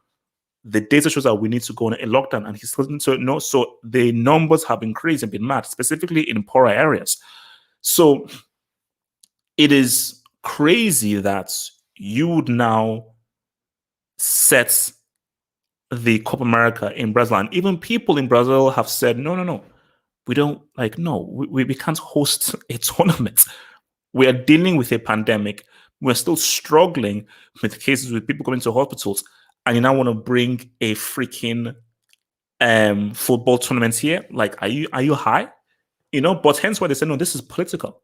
The data shows that we need to go on a lockdown, and he's still so no. So the numbers have increased and been mad, specifically in poorer areas. So it is crazy that you would now set the Copa America in Brazil. And even people in Brazil have said, no, no, no, we don't like, no, we can't host a tournament. We are dealing with a pandemic. We're still struggling with cases with people coming to hospitals. And you now want to bring a freaking football tournament here? Like, are you high? But hence why they said, no, this is political.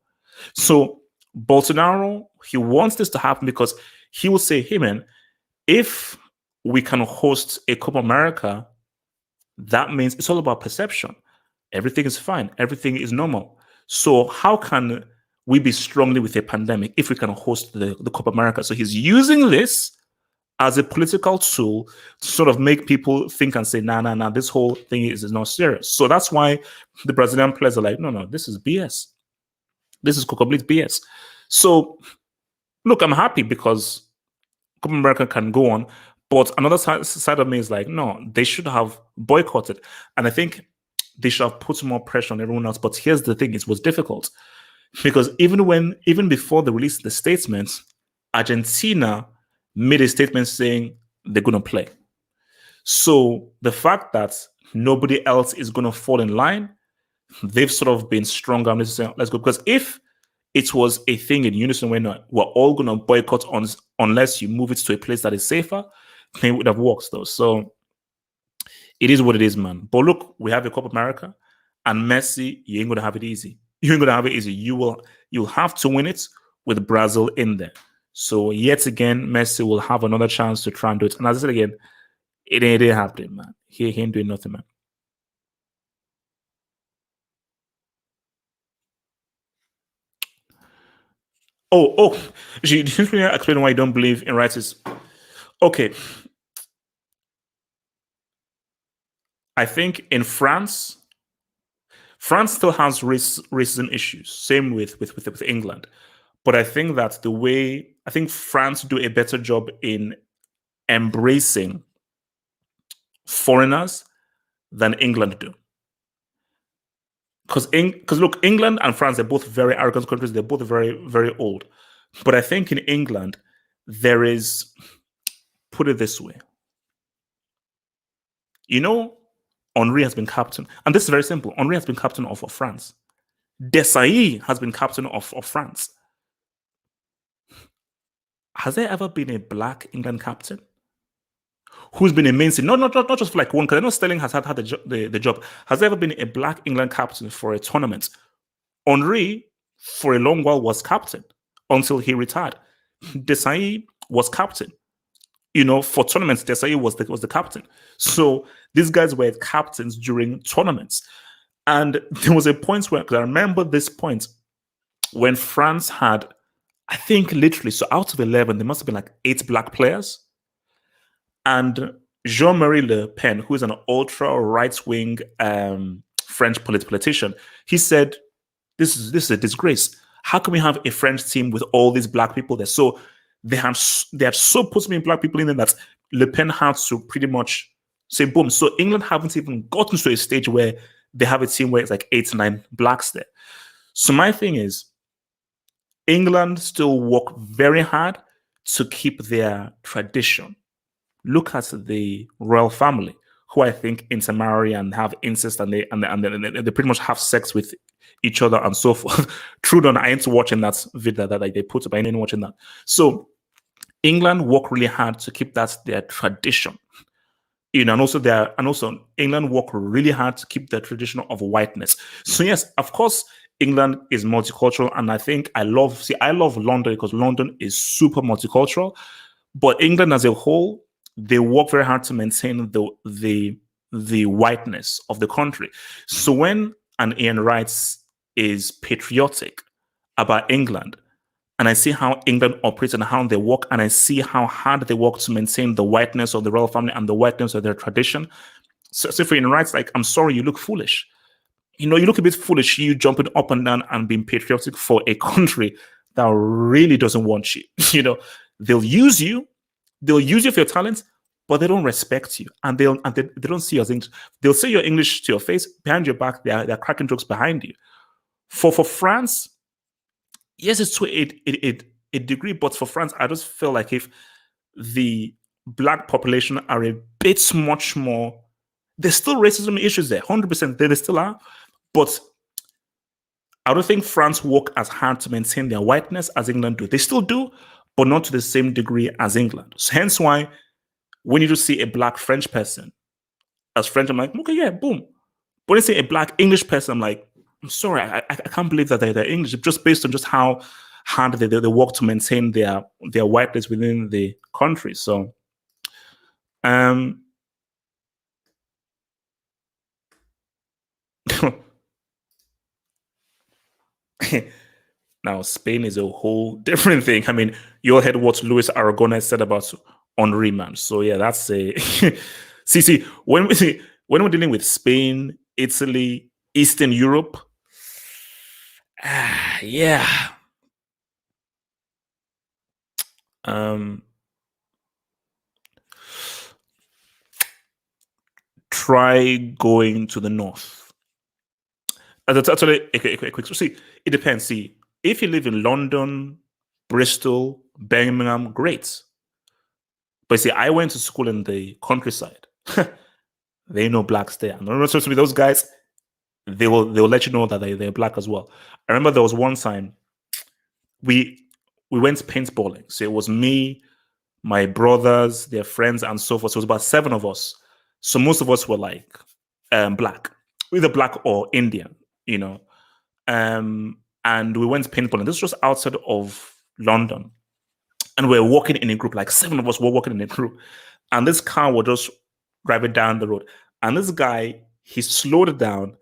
So Bolsonaro, he wants this to happen because he will say, hey, man, if we can host a Copa America, that means it's all about perception. Everything is fine. Everything is normal. So how can we be strongly with a pandemic if we can host the Copa America? So he's using this as a political tool to sort of make people think and say, nah, nah, nah, this whole thing is not serious. So that's why the Brazilian players are like, no, no, this is BS. This is complete BS. So look, I'm happy because Copa America can go on. But another side of me is like, no, they should have boycotted. And I think they should have put more pressure on everyone else. But here's the thing, it was difficult. Because even before they released the statement, Argentina made a statement saying they're going to play. So the fact that nobody else is going to fall in line, they've sort of been stronger. I'm just saying, let's go. Because if it was a thing in unison when we're all going to boycott unless you move it to a place that is safer, it would have worked though. So it is what it is, man. But look, we have a Copa America, and Messi, you ain't going to have it easy. You ain't going to have it easy. You'll have to win it with Brazil in there. So yet again, Messi will have another chance to try and do it. And as I said again, it ain't happening, man. He ain't doing nothing, man. Oh, you didn't really explain why you don't believe in rights. Okay, I think in France, France still has racism issues. Same with England, but I think that I think France do a better job in embracing foreigners than England do. Because look, England and France, they're both very arrogant countries. They're both very, very old. But I think in England, there is, put it this way, you know, Henri has been captain, and this is very simple. Henri has been captain of France. Desailly has been captain of France. Has there ever been a black England captain? who's been a mainstay, not just for like one, because I know Sterling has had the job. Has there ever been a black England captain for a tournament? Henry, for a long while, was captain until he retired. Desai was captain. For tournaments, Desai was the captain. So these guys were captains during tournaments. And there was a point where, because I remember this point, when France had, I think literally, so out of 11, there must have been like 8 black players. And Jean-Marie Le Pen, who is an ultra right-wing French politician, he said, this is a disgrace. How can we have a French team with all these black people there? So they have so put many black people in there that Le Pen had to pretty much say, boom. So England haven't even gotten to a stage where they have a team where it's like 8 to 9 blacks there. So my thing is, England still work very hard to keep their tradition. Look at the royal family, who I think intermarry and have incest, and they pretty much have sex with each other and so forth. True, I ain't watching that video that they put up. I ain't watching that. So England work really hard to keep that their tradition. And also England work really hard to keep the tradition of whiteness. So yes, of course, England is multicultural, and I love London because London is super multicultural. But England as a whole, they work very hard to maintain the whiteness of the country. So when an Ian Wright is patriotic about England, and I see how England operates and how they work, and I see how hard they work to maintain the whiteness of the royal family and the whiteness of their tradition. So for Ian Wright's like, I'm sorry, you look foolish. You look a bit foolish, you jumping up and down and being patriotic for a country that really doesn't want you. They'll use you for your talents, but they don't respect you, and they don't see you as English. They'll say you're English to your face, behind your back, they're cracking jokes behind you. For France, yes, it's to a degree, but for France, I just feel like if the black population are a bit much more, there's still racism issues there, 100%. They still are, but I don't think France work as hard to maintain their whiteness as England do. They still do, but not to the same degree as England. So hence why when you just see a black French person, as French, I'm like, okay, yeah, boom. But when you see a black English person, I'm like, I'm sorry, I can't believe that they're English, just based on just how hard they work to maintain their whiteness within the country. So, now Spain is a whole different thing. I mean, you all heard what Luis Aragonés said about Henry, man. So yeah, that's a see when we're dealing with Spain, Italy, Eastern Europe, yeah. Try going to the north. That's actually a quick. See, it depends. See, if you live in London, Bristol, Birmingham, great. But see, I went to school in the countryside. There ain't no blacks there. And I'm supposed to be those guys. They'll let you know that they're black as well. I remember there was one time we went paintballing. So it was me, my brothers, their friends, and so forth. So it was about 7 of us. So most of us were like black, either black or Indian, and we went paintballing. This was just outside of London. And we were walking in a group, like 7 of us were walking in a group. And this car was just driving down the road. And this guy, he slowed it down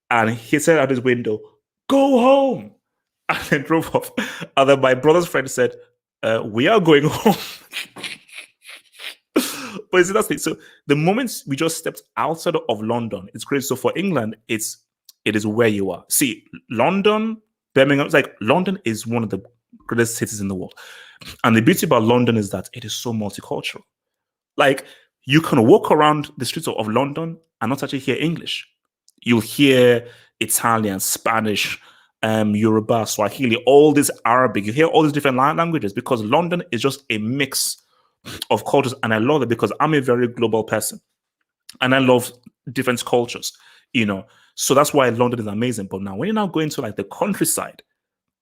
and he said out his window, "Go home." And then drove off. And then my brother's friend said, "We are going home." But see, that's the thing. So the moment we just stepped outside of London, it's crazy. So for England, it is where you are. See, London, Birmingham, it's like London is one of the greatest cities in the world. And the beauty about London is that it is so multicultural. Like, you can walk around the streets of London and not actually hear English. You'll hear Italian, Spanish, Yoruba, Swahili, all this Arabic. You hear all these different languages because London is just a mix of cultures. And I love it because I'm a very global person and I love different cultures, So that's why London is amazing. But now when you're now going to like the countryside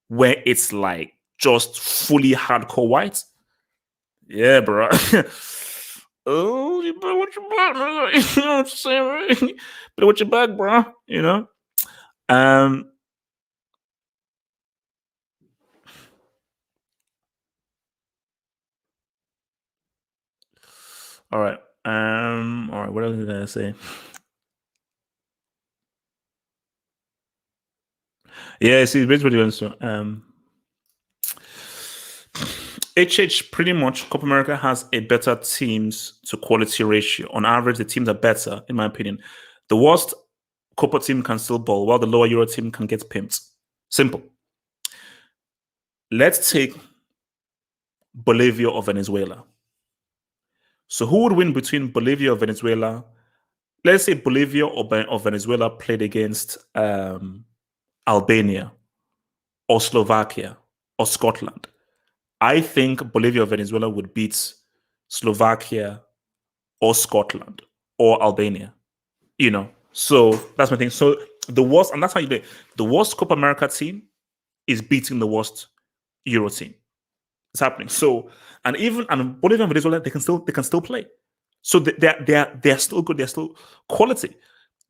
where it's like just fully hardcore white, yeah, bro. Oh, you better watch your back, man. You know what I'm saying, right? Better watch your back, bro. You know. Um. All right. All right. What else did I say? Yeah. See, basically, HH pretty much Copa America has a better teams to quality ratio. On average, the teams are better, in my opinion. The worst Copa team can still ball, while the lower Euro team can get pimped. Simple. Let's take Bolivia or Venezuela. So who would win between Bolivia or Venezuela? Let's say Bolivia or Venezuela played against Albania or Slovakia or Scotland. I think Bolivia or Venezuela would beat Slovakia or Scotland or Albania. You know, so that's my thing. So the worst, and that's how you do it. The worst Copa America team is beating the worst Euro team. It's happening. So, and Bolivia and Venezuela, they can still play. So they're still good. They're still quality.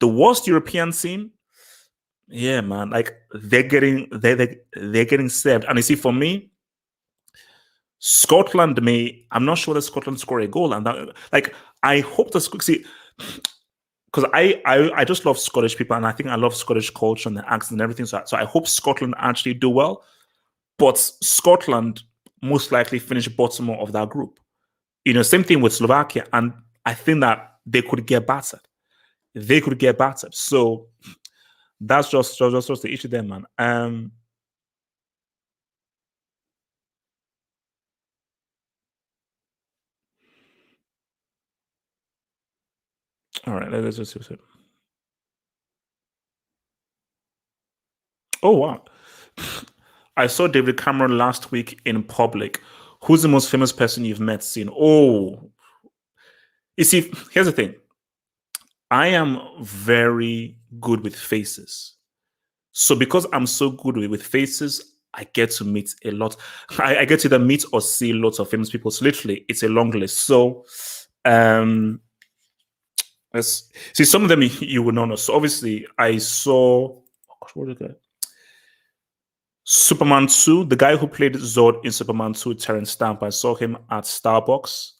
The worst European team, yeah, man, like they're getting saved. And you see, for me, Scotland may. I'm not sure that Scotland score a goal, and that, like, I hope to see, because I just love Scottish people, and I think I love Scottish culture and the accent and everything. So I hope Scotland actually do well. But Scotland most likely finish bottom of that group. You know, same thing with Slovakia, and I think that they could get battered. They could get battered. So that's just the issue there, man. All right, let's just see. Oh wow. I saw David Cameron last week in public. Who's the most famous person you've met? Seen? Oh, you see, here's the thing. I am very good with faces. So because I'm so good with faces, I get to meet a lot. I get to either meet or see lots of famous people. So literally, it's a long list. So um let's see some of them you will not know. So obviously, I saw what was it? Superman 2, the guy who played Zod in Superman 2, Terrence Stamp. I saw him at Starbucks.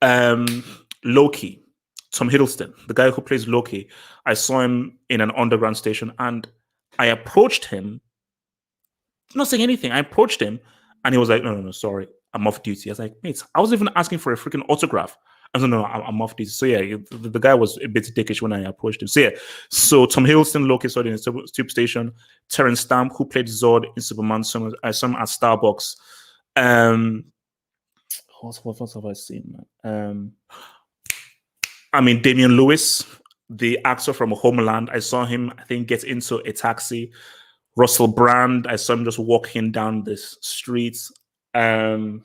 Um, Loki, Tom Hiddleston, the guy who plays Loki. I saw him in an underground station, and I approached him, not saying anything. I approached him, and he was like, "No, no, no, sorry, I'm off duty." I was like, "Mate, I was even asking for a freaking autograph." I said, "No, no, I'm off duty." So yeah, the guy was a bit dickish when I approached him. So yeah, so Tom Hiddleston, Loki, saw in the tube station. Terrence Stamp, who played Zod in Superman, I saw him at Starbucks. Um, what else have I seen, man? I mean, Damian Lewis, the actor from Homeland, I saw him, I think, get into a taxi. Russell Brand, I saw him just walking down this street. Um,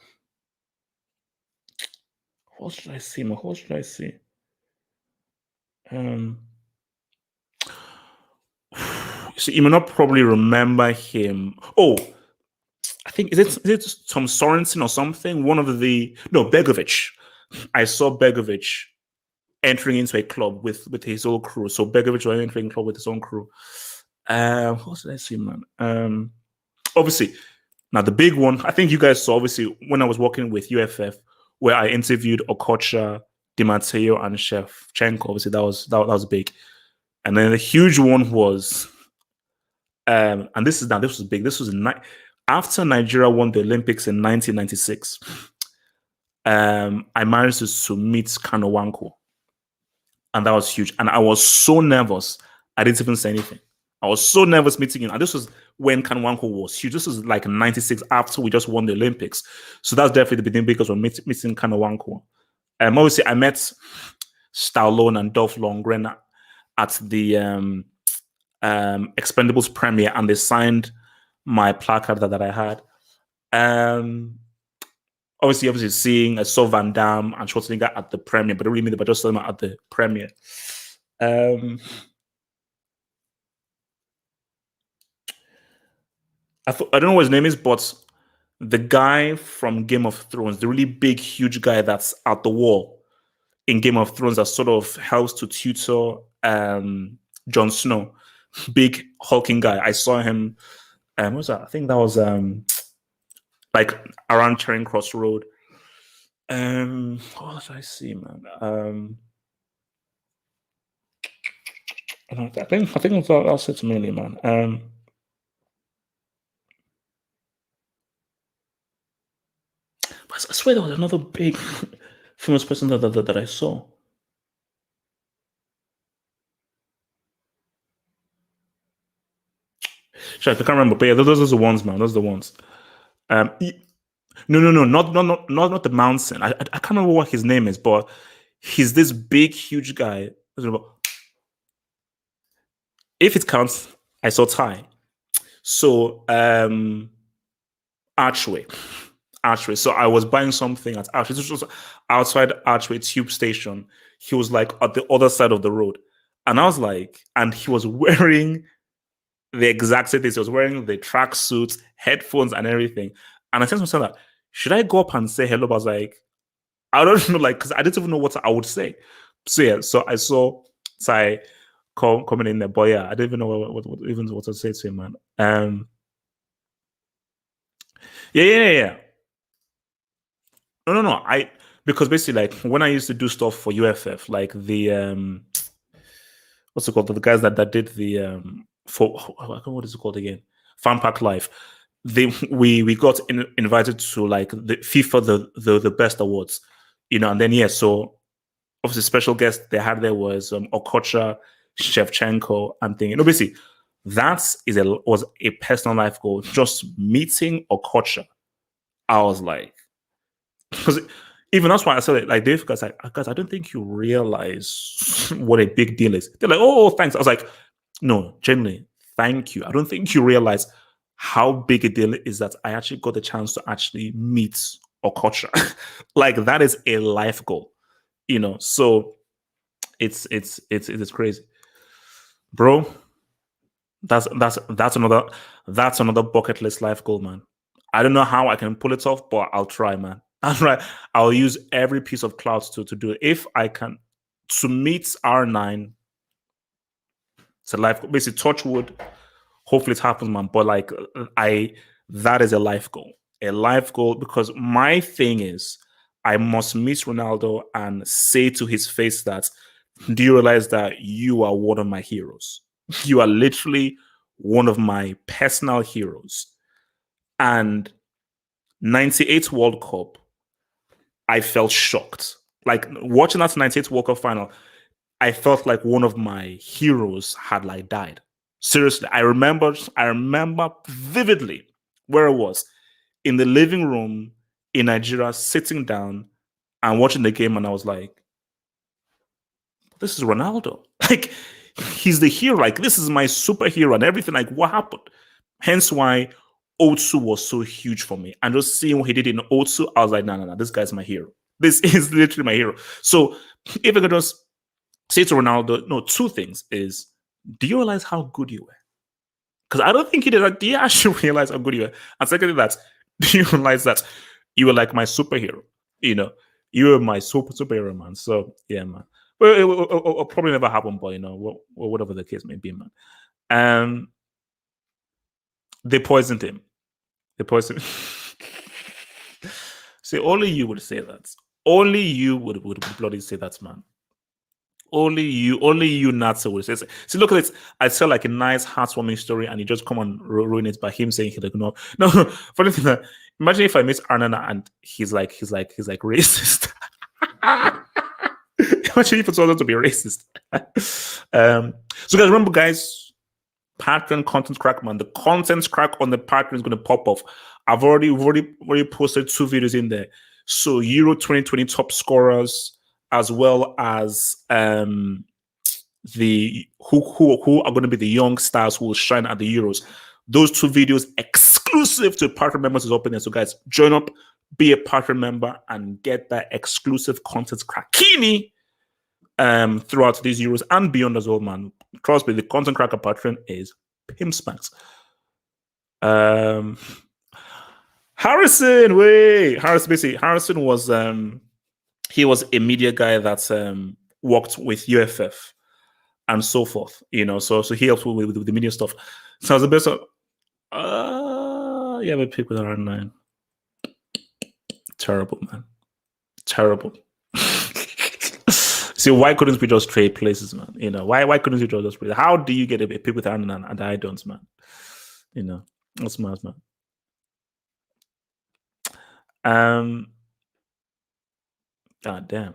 what should I see? What should I see? Um, so you may not probably remember him. Oh, I think is it Tom Sorensen or something? One of the no Begovic. I saw Begovic entering into a club with his whole crew. So Begovic was entering a club with his own crew. What did I see, man? Obviously, now the big one. I think you guys saw obviously when I was working with UFF, where I interviewed Okocha, Di Matteo, and Shevchenko. Obviously, that was big. And then the huge one was, and this was big. This was after Nigeria won the Olympics in 1996. I managed to meet Kano, and that was huge. And I was so nervous, I didn't even say anything. I was so nervous meeting him. And this was when Kanwanko was huge. This was like 96 after we just won the Olympics. So that's definitely the beginning because we're meeting Kanwanko. Obviously, I met Stallone and Dolph Lundgren at the Expendables premiere, and they signed my placard that I had. Obviously seeing I saw Van Damme and Schwarzenegger at the premiere, but I don't really mean but just saw them at the premiere. I don't know what his name is, but the guy from Game of Thrones, the really big, huge guy that's at the wall. in Game of Thrones that sort of helps to tutor Jon Snow, big hulking guy. I saw him. What was that? I think that was like around Charing Cross Road. What did I see, man? I think that's it mainly, man. But I swear there was another big famous person that I saw. Sure, I can't remember, but yeah, those are the ones, man. Those are the ones. No, not the mountain. I can't remember what his name is, but he's this big, huge guy. If it counts, I saw Ty. So Archway. So I was buying something at Archway. This was outside Archway Tube Station. He was like at the other side of the road. And I was like, and he was wearing the exact same things. He was wearing the tracksuits, headphones, and everything. And I said to myself that, should I go up and say hello? But I was like, I don't know, like, because I didn't even know what I would say. So yeah, so I saw Ty coming in there, but yeah, I didn't even know what to say to him, man. Yeah. No. Because basically, like, when I used to do stuff for UFF, like the what's it called? The guys that did the for what is it called again? Fan Pack Live. We got invited to like the FIFA the best awards, and then yeah, so obviously special guest they had there was Okocha, Shevchenko, and thing. Basically was a personal life goal. Just meeting Okocha, I was like, because even that's why I said it like Dave, guys, I don't think you realize what a big deal is. They're like, oh, thanks. I was like, no, genuinely, thank you. I don't think you realize how big a deal it is that I actually got the chance to actually meet Okocha. Like that is a life goal, So it's crazy, bro. That's another bucket list life goal, man. I don't know how I can pull it off, but I'll try, man. I'll use every piece of clout to do it. If I can, to meet R9, it's a life, basically touch wood. Hopefully it happens, man. But like that is a life goal. A life goal, because my thing is I must meet Ronaldo and say to his face that, do you realize that you are one of my heroes? You are literally one of my personal heroes. And 98 World Cup, I felt shocked. Like watching that 98 World Cup final, I felt like one of my heroes had like died. Seriously, I remember vividly where I was in the living room in Nigeria, sitting down and watching the game, and I was like, this is Ronaldo. Like, he's the hero. Like, this is my superhero and everything. Like, what happened? Hence why O2 was so huge for me. And just seeing what he did in O2, I was like, no, this guy's my hero. This is literally my hero. So if I could just say to Ronaldo, no, two things is, do you realize how good you were? Because I don't think he did. Like, do you actually realize how good you were? And secondly, do you realize that you were like my superhero? You were my superhero, man. So yeah, man. Well, it'll probably never happen, but whatever the case may be, man. They poisoned him. They poisoned. See, only you would say that. Only you would bloody say that, man. Only you, Natsu, would say. See, look at this. I tell like a nice, heartwarming story, and you just come and ruin it by him saying he's like, no. Funny thing that, imagine if I meet Arnana and he's like racist. Imagine if it's also to be racist. So guys, remember, guys, Patreon content crack, man. The content crack on the Patreon is going to pop off. We've already posted 2 videos in there. So Euro 2020 top scorers, as well as the who are going to be the young stars who will shine at the Euros. Those 2 videos exclusive to Patreon members is open there. So guys, join up, be a Patreon member, and get that exclusive content crackini throughout these Euros and beyond as well, man. Trust me, the content cracker Patreon is pimp spanks. Harrison was he was a media guy that worked with UFF and so forth. So he helped with the media stuff. So I was a bit you have a pick with around 9. Terrible, man. Terrible. See, why couldn't we just trade places, man? Why couldn't we just trade? How do you get a pick with around 9 and I don't, man? That's mad, man. God damn.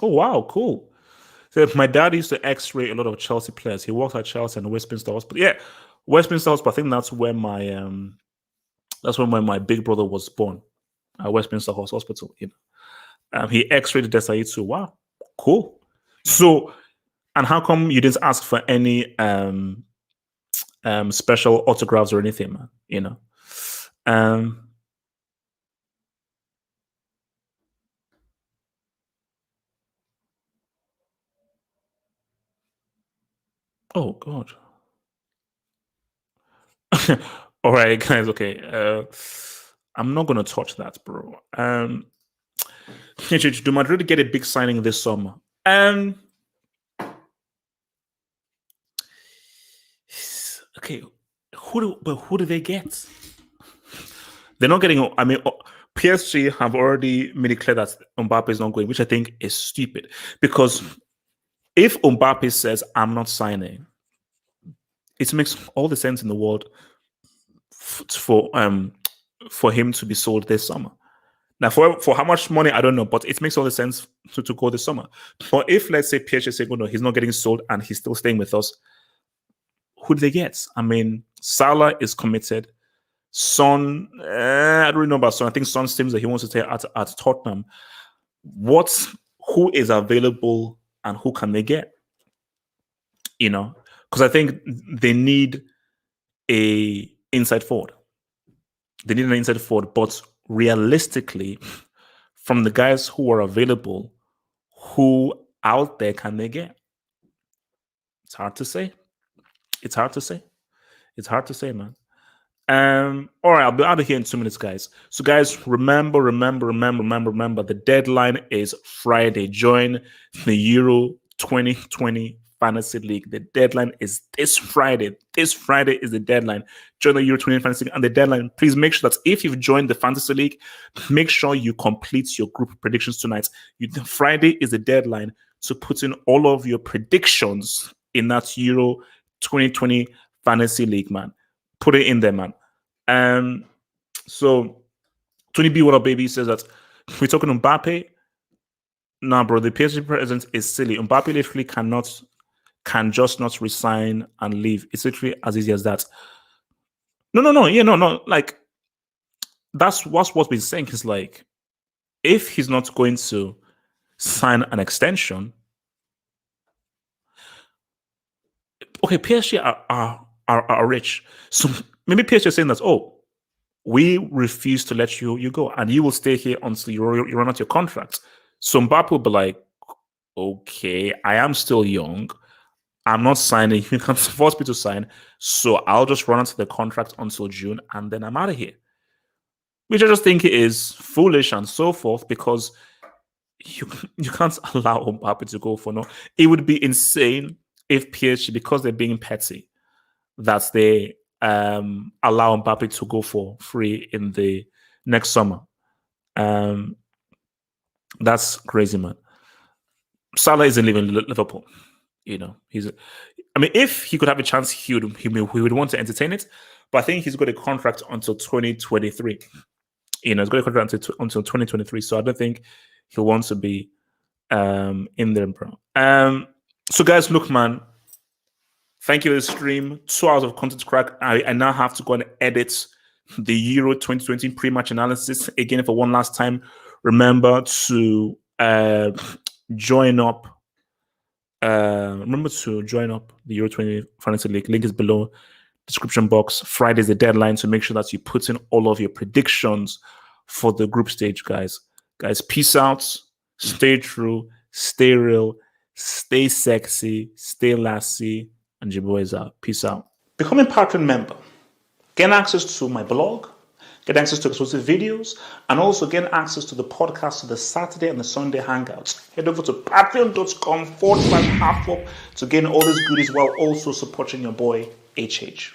Oh wow, cool. So my dad used to X-ray a lot of Chelsea players. He worked at Chelsea and Westminster Hospital. Yeah, Westminster Hospital. I think that's where my big brother was born. At Westminster Hospital. He X-rayed Desai too. Wow, cool. So, and how come you didn't ask for any special autographs or anything, man? Oh God. All right, guys. Okay. I'm not gonna touch that, bro. Do Madrid get a big signing this summer? Okay. Who do they get? They're not getting. I mean, PSG have already made it clear that Mbappe is not going, which I think is stupid. Because if Mbappe says I'm not signing, it makes all the sense in the world for him to be sold this summer. Now, for how much money, I don't know, but it makes all the sense to go this summer. But if, let's say, PSG say, oh, no, he's not getting sold and he's still staying with us, who do they get? I mean, Salah is committed. Son, I don't really know about Son. I think Son seems that he wants to stay at Tottenham. Who is available and who can they get? Because I think they need a inside forward. They need an inside forward, but realistically, from the guys who are available, who out there can they get? It's hard to say. It's hard to say, man. All right, I'll be out of here in 2 minutes, guys. So, guys, remember, the deadline is Friday. Join the Euro 2020 Fantasy League. The deadline is this Friday. This Friday is the deadline. Join the Euro 2020 Fantasy League. And the deadline, please make sure that if you've joined the Fantasy League, make sure you complete your group predictions tonight. Friday is the deadline to put in all of your predictions in that Euro 2020 Fantasy League, man. Put it in there, man. So 20B What Up Baby says that we're talking Mbappe. Nah, bro, the PSG president is silly. Mbappe literally can just not resign and leave. It's literally as easy as that. No. Like, that's what we're saying is like, if he's not going to sign an extension, okay, PSG are rich. So maybe PSG is saying that, oh, we refuse to let you go, and you will stay here until you run out your contract. So Mbappe will be like, okay, I am still young. I'm not signing. You can't force me to sign. So I'll just run out the contract until June, and then I'm out of here. Which I just think is foolish and so forth, because you can't allow Mbappe to go for no. It would be insane if PSG, because they're being petty, that they allow Mbappe to go for free in the next summer. That's crazy, man. Salah isn't leaving Liverpool. If he could have a chance, he would want to entertain it. But I think he's got a contract until 2023. He's got a contract until 2023. So I don't think he'll want to be in there, bro. So guys, look, man. Thank you for the stream. 2 hours of content crack. I now have to go and edit the Euro 2020 pre-match analysis again for one last time. Remember to join up. Remember to join up the Euro 20 Fantasy League. Link is below description box. Friday is the deadline, so make sure that you put in all of your predictions for the group stage, guys. Guys, peace out. Stay true. Stay real. Stay sexy. Stay lassie. And your boys out. Peace out. Become a Patreon member. Gain access to my blog, get access to exclusive videos, and also gain access to the podcast, to the Saturday and the Sunday hangouts. Head over to patreon.com/halfup to gain all these goodies while also supporting your boy HH.